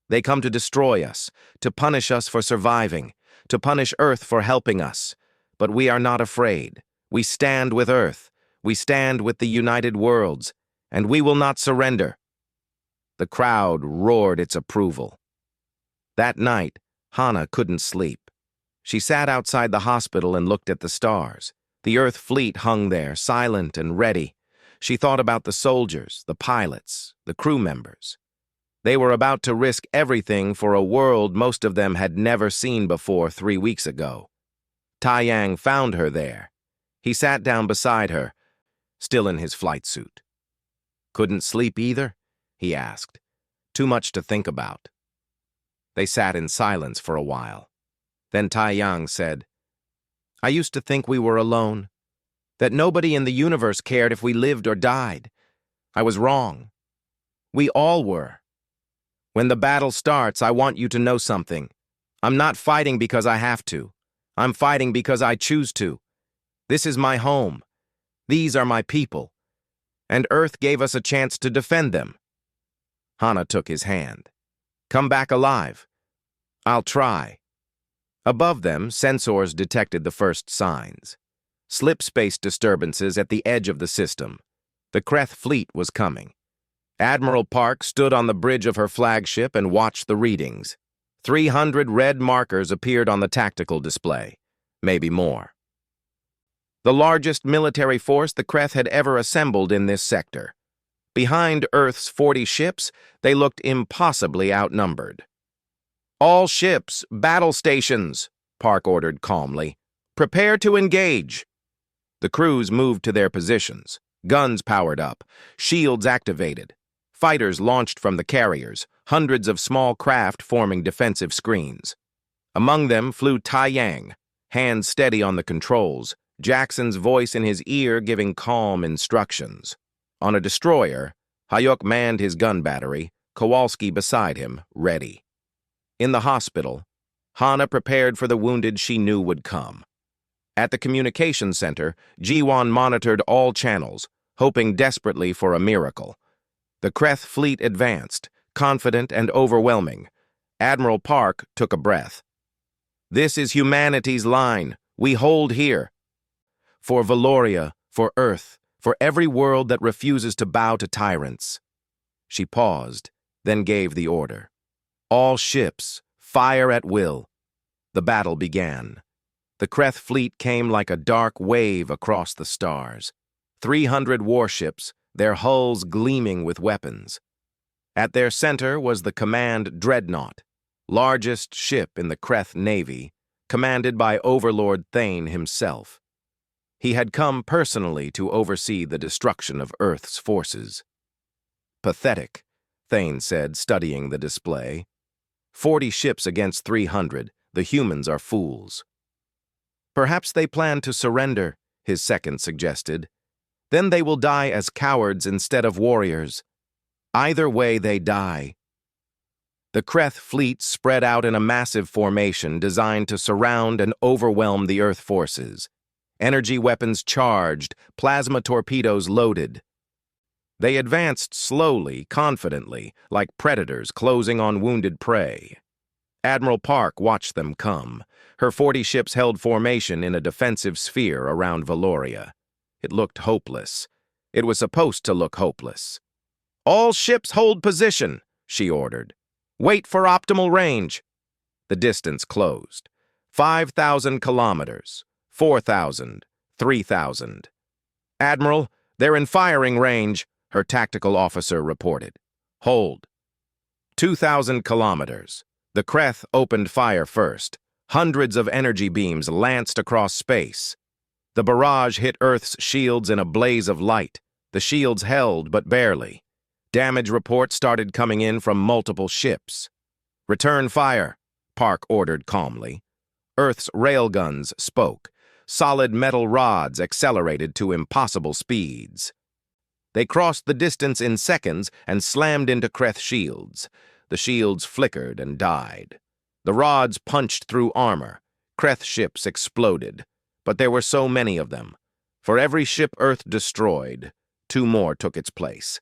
[SPEAKER 1] They come to destroy us, to punish us for surviving, to punish Earth for helping us. But we are not afraid. We stand with Earth. We stand with the United Worlds, and we will not surrender." The crowd roared its approval. That night, Hannah couldn't sleep. She sat outside the hospital and looked at the stars. The Earth fleet hung there, silent and ready. She thought about the soldiers, the pilots, the crew members. They were about to risk everything for a world most of them had never seen before 3 weeks ago. Tai Yang found her there. He sat down beside her, still in his flight suit. "Couldn't sleep either?" he asked. "Too much to think about." They sat in silence for a while. Then Tai Yang said, "I used to think we were alone, that nobody in the universe cared if we lived or died. I was wrong. We all were. When the battle starts, I want you to know something. I'm not fighting because I have to. I'm fighting because I choose to. This is my home. These are my people. And Earth gave us a chance to defend them." Hannah took his hand. "Come back alive." "I'll try." Above them, sensors detected the first signs. Slip space disturbances at the edge of the system. The Kreth fleet was coming. Admiral Park stood on the bridge of her flagship and watched the readings. 300 red markers appeared on the tactical display, maybe more. The largest military force the Kreth had ever assembled in this sector. Behind Earth's 40 ships, they looked impossibly outnumbered. "All ships, battle stations," Park ordered calmly. "Prepare to engage." The crews moved to their positions. Guns powered up, shields activated. Fighters launched from the carriers, hundreds of small craft forming defensive screens. Among them flew Tai Yang, hands steady on the controls, Jackson's voice in his ear giving calm instructions. On a destroyer, Hayuk manned his gun battery, Kowalski beside him, ready. In the hospital, Hannah prepared for the wounded she knew would come. At the communications center, Jiwon monitored all channels, hoping desperately for a miracle. The Kreth fleet advanced, confident and overwhelming. Admiral Park took a breath. "This is humanity's line. We hold here. For Valoria, for Earth, for every world that refuses to bow to tyrants." She paused, then gave the order. "All ships, fire at will." The battle began. The Kreth fleet came like a dark wave across the stars. 300 warships, their hulls gleaming with weapons. At their center was the Command Dreadnought, largest ship in the Kreth Navy, commanded by Overlord Thane himself. He had come personally to oversee the destruction of Earth's forces. "Pathetic," Thane said, studying the display. 40 ships against 300, the humans are fools." "Perhaps they plan to surrender," his second suggested. "Then they will die as cowards instead of warriors. Either way, they die." The Kreth fleet spread out in a massive formation designed to surround and overwhelm the Earth forces. Energy weapons charged, plasma torpedoes loaded. They advanced slowly, confidently, like predators closing on wounded prey. Admiral Park watched them come. Her 40 ships held formation in a defensive sphere around Valoria. It looked hopeless. It was supposed to look hopeless. "All ships hold position," she ordered. "Wait for optimal range." The distance closed. 5,000 kilometers, 4,000, 3,000. "Admiral, they're in firing range," her tactical officer reported. "Hold." 2,000 kilometers. The Kreth opened fire first. Hundreds of energy beams lanced across space. The barrage hit Earth's shields in a blaze of light. The shields held, but barely. Damage reports started coming in from multiple ships. "Return fire," Park ordered calmly. Earth's railguns spoke. Solid metal rods accelerated to impossible speeds. They crossed the distance in seconds and slammed into Kreth shields. The shields flickered and died. The rods punched through armor. Kreth ships exploded. But there were so many of them. For every ship Earth destroyed, 2 more took its place.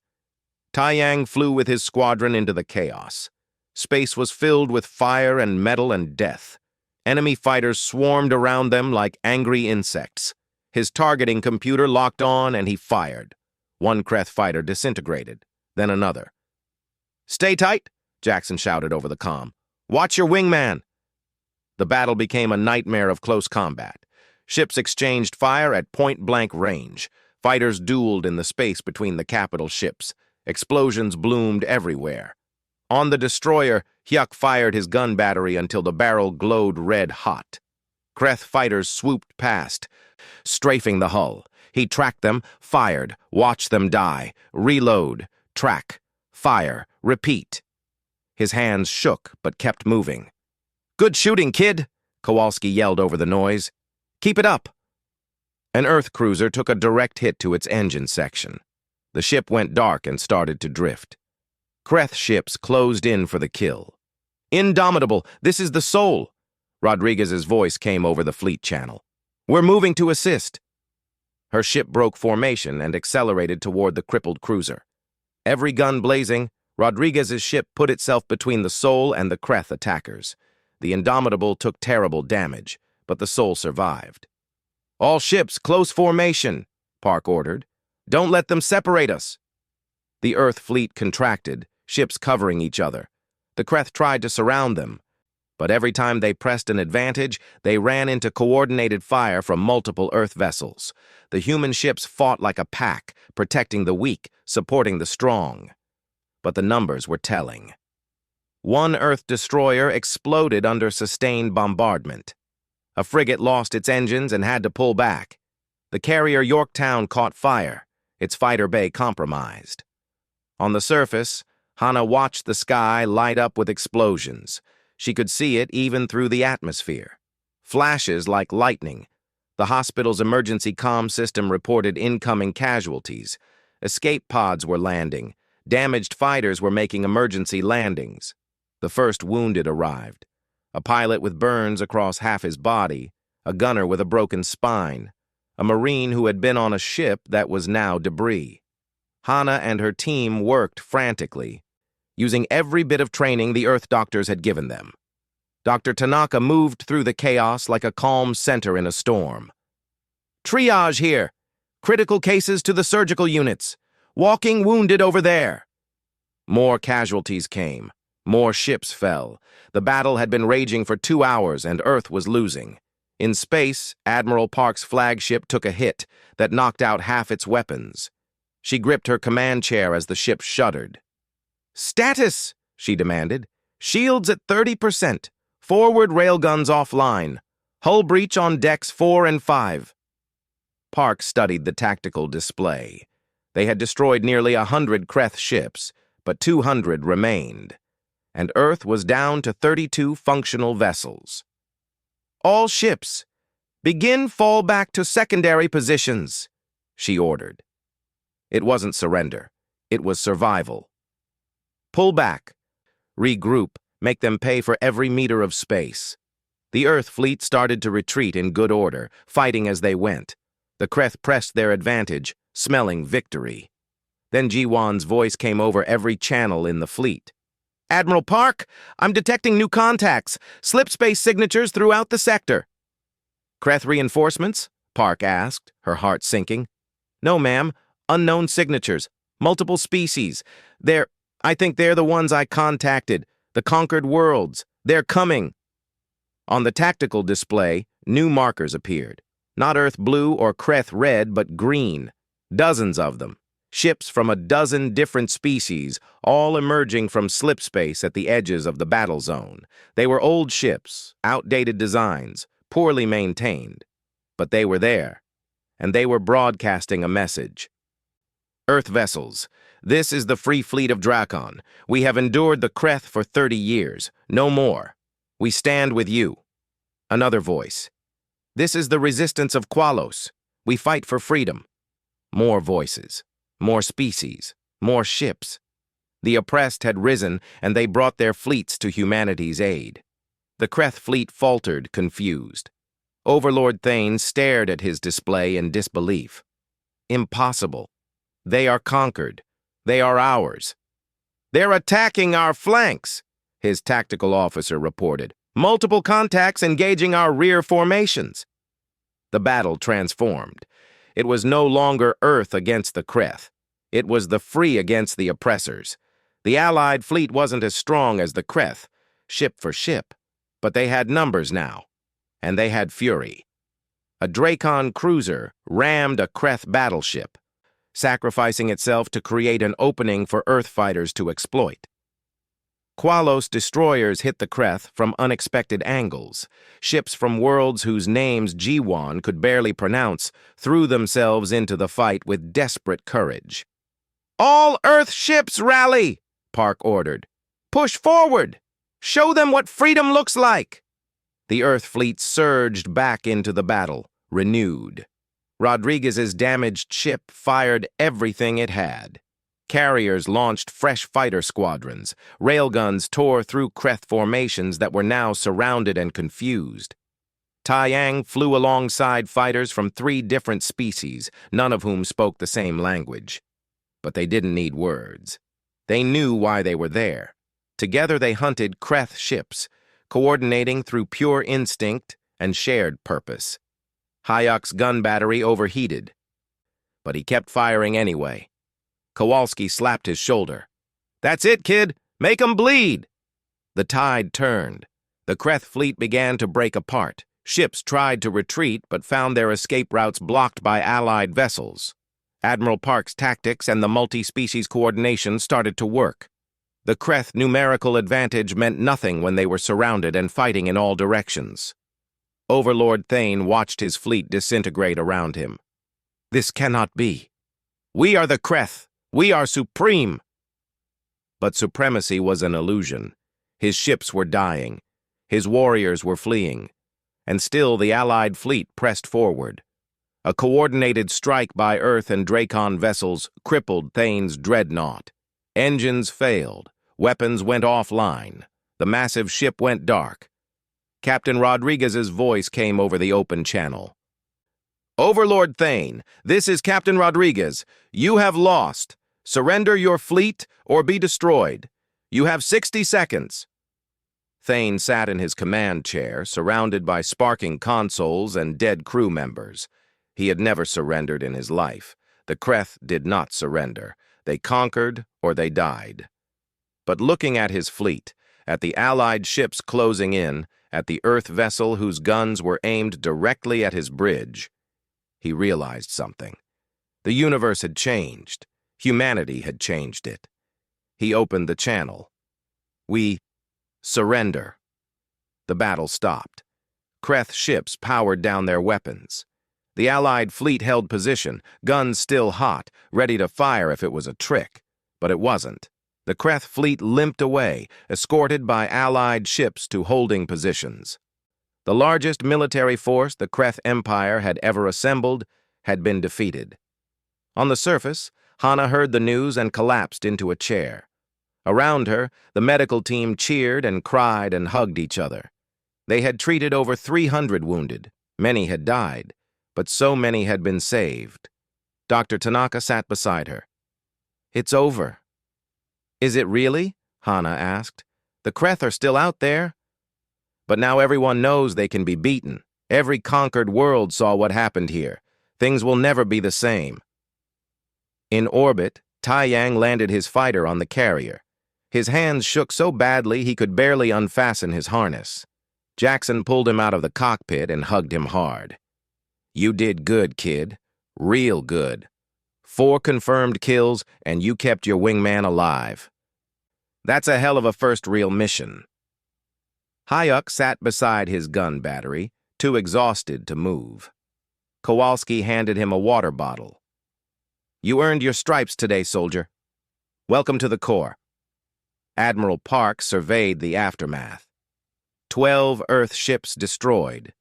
[SPEAKER 1] Tai Yang flew with his squadron into the chaos. Space was filled with fire and metal and death. Enemy fighters swarmed around them like angry insects. His targeting computer locked on and he fired. One Kreth fighter disintegrated, then another. "Stay tight," Jackson shouted over the comm. "Watch your wingman." The battle became a nightmare of close combat. Ships exchanged fire at point-blank range. Fighters dueled in the space between the capital ships. Explosions bloomed everywhere. On the destroyer, Hyuk fired his gun battery until the barrel glowed red-hot. Kreth fighters swooped past, strafing the hull. He tracked them, fired, watched them die, reload, track, fire, repeat. His hands shook but kept moving. "Good shooting, kid," Kowalski yelled over the noise. "Keep it up." An Earth cruiser took a direct hit to its engine section. The ship went dark and started to drift. Kreth ships closed in for the kill. "Indomitable, this is the Soul." Rodriguez's voice came over the fleet channel. "We're moving to assist." Her ship broke formation and accelerated toward the crippled cruiser. Every gun blazing, Rodriguez's ship put itself between the Soul and the Kreth attackers. The Indomitable took terrible damage, but the Soul survived. "All ships, close formation," Park ordered. "Don't let them separate us." The Earth fleet contracted, ships covering each other. The Kreth tried to surround them, but every time they pressed an advantage, they ran into coordinated fire from multiple Earth vessels. The human ships fought like a pack, protecting the weak, supporting the strong. But the numbers were telling. One Earth destroyer exploded under sustained bombardment. A frigate lost its engines and had to pull back. The carrier Yorktown caught fire, its fighter bay compromised. On the surface, Hana watched the sky light up with explosions. She could see it even through the atmosphere. Flashes like lightning. The hospital's emergency comm system reported incoming casualties. Escape pods were landing. Damaged fighters were making emergency landings. The first wounded arrived. A pilot with burns across half his body, a gunner with a broken spine, a Marine who had been on a ship that was now debris. Hana and her team worked frantically, using every bit of training the Earth doctors had given them. Dr. Tanaka moved through the chaos like a calm center in a storm. "Triage here. Critical cases to the surgical units. Walking wounded over there." More casualties came. More ships fell. The battle had been raging for 2 hours and Earth was losing. In space, Admiral Park's flagship took a hit that knocked out half its weapons. She gripped her command chair as the ship shuddered. "Status," she demanded. "Shields at 30%. Forward railguns offline. Hull breach on decks 4 and 5. Park studied the tactical display. They had destroyed nearly 100 Kreth ships, but 200 remained. And Earth was down to 32 functional vessels. "All ships, begin fallback to secondary positions," she ordered. It wasn't surrender. It was survival. "Pull back. Regroup. Make them pay for every meter of space." The Earth fleet started to retreat in good order, fighting as they went. The Kreth pressed their advantage, smelling victory. Then Jiwan's voice came over every channel in the fleet. "Admiral Park, I'm detecting new contacts, slipspace signatures throughout the sector." "Kreth reinforcements?" Park asked, her heart sinking. "No, ma'am. Unknown signatures. Multiple species. I think they're the ones I contacted. The conquered worlds. They're coming." On the tactical display, new markers appeared. Not Earth blue or Kreth red, but green. Dozens of them. Ships from a dozen different species, all emerging from slipspace at the edges of the battle zone. They were old ships, outdated designs, poorly maintained. But they were there, and they were broadcasting a message. "Earth vessels, this is the Free Fleet of Drakon. We have endured the Kreth for 30 years, no more. We stand with you." Another voice. "This is the resistance of Qualos. We fight for freedom." More voices. More species, more ships. The oppressed had risen, and they brought their fleets to humanity's aid. The Kreth fleet faltered, confused. Overlord Thane stared at his display in disbelief. "Impossible. They are conquered. They are ours." "They're attacking our flanks," his tactical officer reported. "Multiple contacts engaging our rear formations." The battle transformed. It was no longer Earth against the Kreth. It was the free against the oppressors. The Allied fleet wasn't as strong as the Kreth, ship for ship, but they had numbers now, and they had fury. A Dracon cruiser rammed a Kreth battleship, sacrificing itself to create an opening for Earth fighters to exploit. Qualos destroyers hit the Kreth from unexpected angles. Ships from worlds whose names G1 could barely pronounce threw themselves into the fight with desperate courage. "All Earth ships rally!" Park ordered. "Push forward! Show them what freedom looks like!" The Earth fleet surged back into the battle, renewed. Rodriguez's damaged ship fired everything it had. Carriers launched fresh fighter squadrons. Railguns tore through Kreth formations that were now surrounded and confused. Taiyang flew alongside fighters from 3 different species, none of whom spoke the same language. But they didn't need words. They knew why they were there. Together they hunted Kreth ships, coordinating through pure instinct and shared purpose. Hayek's gun battery overheated, but he kept firing anyway. Kowalski slapped his shoulder. "That's it, kid! Make 'em bleed!" The tide turned. The Kreth fleet began to break apart. Ships tried to retreat but found their escape routes blocked by Allied vessels. Admiral Park's tactics and the multi-species coordination started to work. The Kreth numerical advantage meant nothing when they were surrounded and fighting in all directions. Overlord Thane watched his fleet disintegrate around him. "This cannot be. We are the Kreth. We are supreme." But supremacy was an illusion. His ships were dying. His warriors were fleeing. And still the Allied fleet pressed forward. A coordinated strike by Earth and Dracon vessels crippled Thane's dreadnought. Engines failed. Weapons went offline. The massive ship went dark. Captain Rodriguez's voice came over the open channel. "Overlord Thane, this is Captain Rodriguez. You have lost. Surrender your fleet or be destroyed. You have 60 seconds. Thane sat in his command chair, surrounded by sparking consoles and dead crew members. He had never surrendered in his life. The Kreth did not surrender. They conquered or they died. But looking at his fleet, at the Allied ships closing in, at the Earth vessel whose guns were aimed directly at his bridge, he realized something. The universe had changed. Humanity had changed it. He opened the channel. "We surrender." The battle stopped. Kreth ships powered down their weapons. The Allied fleet held position, guns still hot, ready to fire if it was a trick. But it wasn't. The Kreth fleet limped away, escorted by Allied ships to holding positions. The largest military force the Kreth Empire had ever assembled had been defeated. On the surface, Hana heard the news and collapsed into a chair. Around her, the medical team cheered and cried and hugged each other. They had treated over 300 wounded. Many had died, but so many had been saved. Dr. Tanaka sat beside her. "It's over." "Is it really?" Hana asked. "The Kreth are still out there." "But now everyone knows they can be beaten. Every conquered world saw what happened here. Things will never be the same." In orbit, Taiyang landed his fighter on the carrier. His hands shook so badly he could barely unfasten his harness. Jackson pulled him out of the cockpit and hugged him hard. "You did good, kid. Real good. 4 confirmed kills, and you kept your wingman alive. That's a hell of a first real mission." Hayek sat beside his gun battery, too exhausted to move. Kowalski handed him a water bottle. "You earned your stripes today, soldier. Welcome to the Corps." Admiral Park surveyed the aftermath. 12 Earth ships destroyed.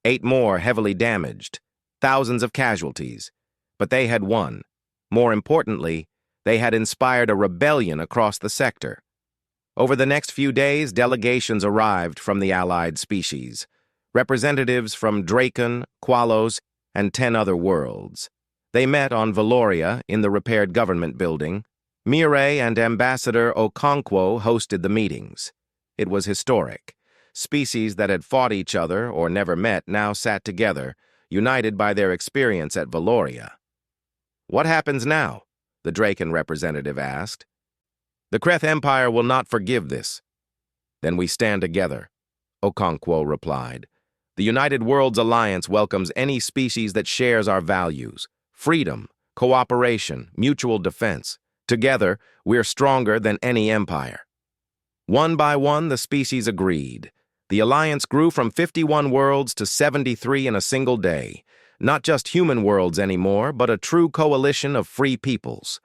[SPEAKER 1] 8 more heavily damaged. Thousands of casualties. But they had won. More importantly, they had inspired a rebellion across the sector. Over the next few days, delegations arrived from the Allied species. Representatives from Dracon, Qualos, and 10 other worlds. They met on Valoria in the repaired government building. Mireille and Ambassador Okonkwo hosted the meetings. It was historic. Species that had fought each other or never met now sat together, united by their experience at Valoria. "What happens now?" the Draken representative asked. "The Kreth Empire will not forgive this." "Then we stand together," Okonkwo replied. "The United Worlds Alliance welcomes any species that shares our values: freedom, cooperation, mutual defense. Together, we're stronger than any empire." One by one, the species agreed. The alliance grew from 51 worlds to 73 in a single day. Not just human worlds anymore, but a true coalition of free peoples.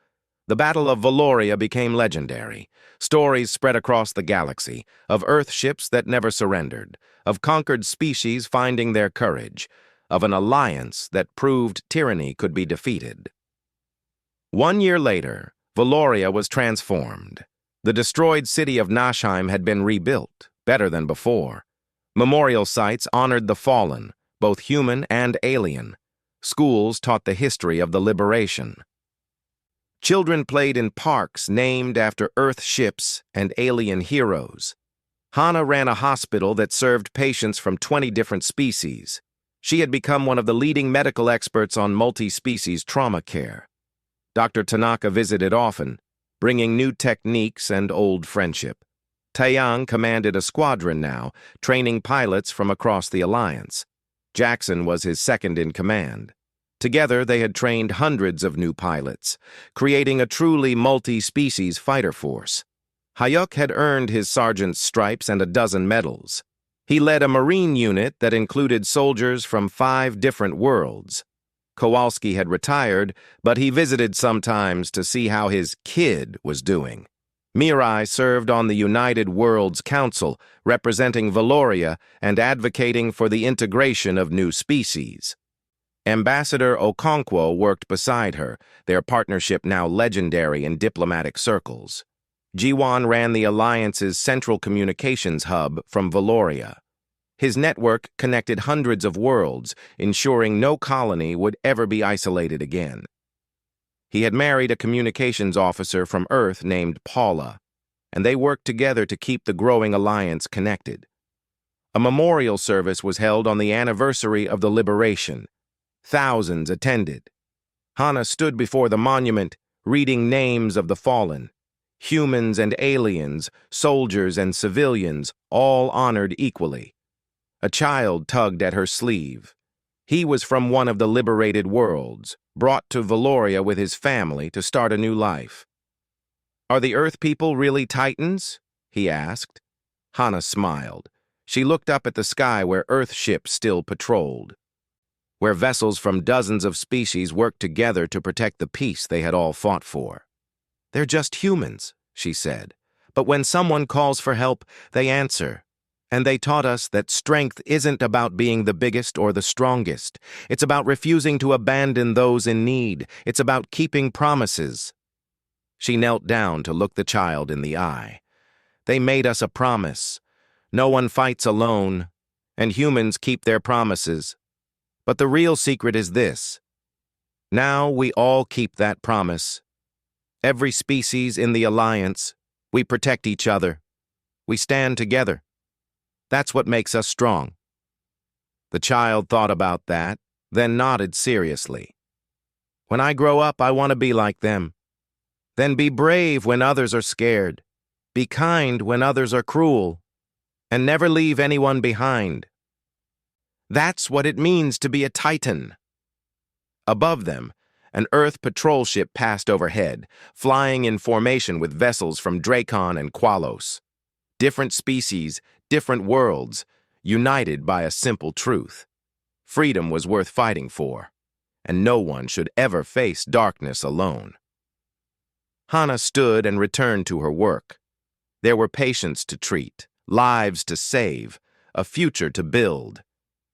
[SPEAKER 1] The Battle of Valoria became legendary. Stories spread across the galaxy, of Earth ships that never surrendered, of conquered species finding their courage, of an alliance that proved tyranny could be defeated. 1 year later, Valoria was transformed. The destroyed city of Nashheim had been rebuilt, better than before. Memorial sites honored the fallen, both human and alien. Schools taught the history of the liberation. Children played in parks named after Earth ships and alien heroes. Hana ran a hospital that served patients from 20 different species. She had become one of the leading medical experts on multi-species trauma care. Dr. Tanaka visited often, bringing new techniques and old friendship. Taeyang commanded a squadron now, training pilots from across the Alliance. Jackson was his second in command. Together, they had trained hundreds of new pilots, creating a truly multi-species fighter force. Hayuk had earned his sergeant's stripes and a dozen medals. He led a marine unit that included soldiers from 5 different worlds. Kowalski had retired, but he visited sometimes to see how his kid was doing. Mirai served on the United Worlds Council, representing Valoria and advocating for the integration of new species. Ambassador Okonkwo worked beside her, their partnership now legendary in diplomatic circles. Jiwan ran the Alliance's central communications hub from Valoria. His network connected hundreds of worlds, ensuring no colony would ever be isolated again. He had married a communications officer from Earth named Paula, and they worked together to keep the growing alliance connected. A memorial service was held on the anniversary of the liberation. Thousands attended. Hana stood before the monument, reading names of the fallen. Humans and aliens, soldiers and civilians, all honored equally. A child tugged at her sleeve. He was from one of the liberated worlds, brought to Valoria with his family to start a new life. "Are the Earth people really Titans?" he asked. Hana smiled. She looked up at the sky where Earth ships still patrolled, where vessels from dozens of species worked together to protect the peace they had all fought for. "They're just humans," she said. "But when someone calls for help, they answer. And they taught us that strength isn't about being the biggest or the strongest. It's about refusing to abandon those in need. It's about keeping promises." She knelt down to look the child in the eye. "They made us a promise. No one fights alone, and humans keep their promises. But the real secret is this. Now we all keep that promise. Every species in the Alliance, we protect each other. We stand together. That's what makes us strong." The child thought about that, then nodded seriously. "When I grow up, I want to be like them. Then be brave when others are scared. Be kind when others are cruel. And never leave anyone behind. That's what it means to be a Titan." Above them, an Earth patrol ship passed overhead, flying in formation with vessels from Dracon and Qualos. Different species, different worlds, united by a simple truth. Freedom was worth fighting for, and no one should ever face darkness alone. Hana stood and returned to her work. There were patients to treat, lives to save, a future to build.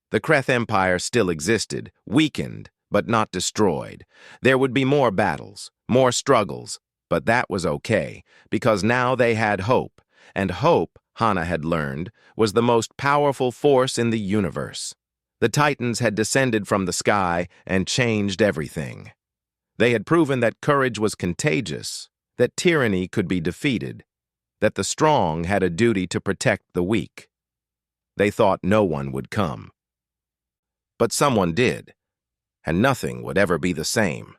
[SPEAKER 1] The Kreth Empire still existed, weakened, but not destroyed. There would be more battles, more struggles, but that was okay, because now they had hope, and hope, Hana had learned, was the most powerful force in the universe. The Titans had descended from the sky and changed everything. They had proven that courage was contagious, that tyranny could be defeated, that the strong had a duty to protect the weak. They thought no one would come. But someone did, and nothing would ever be the same.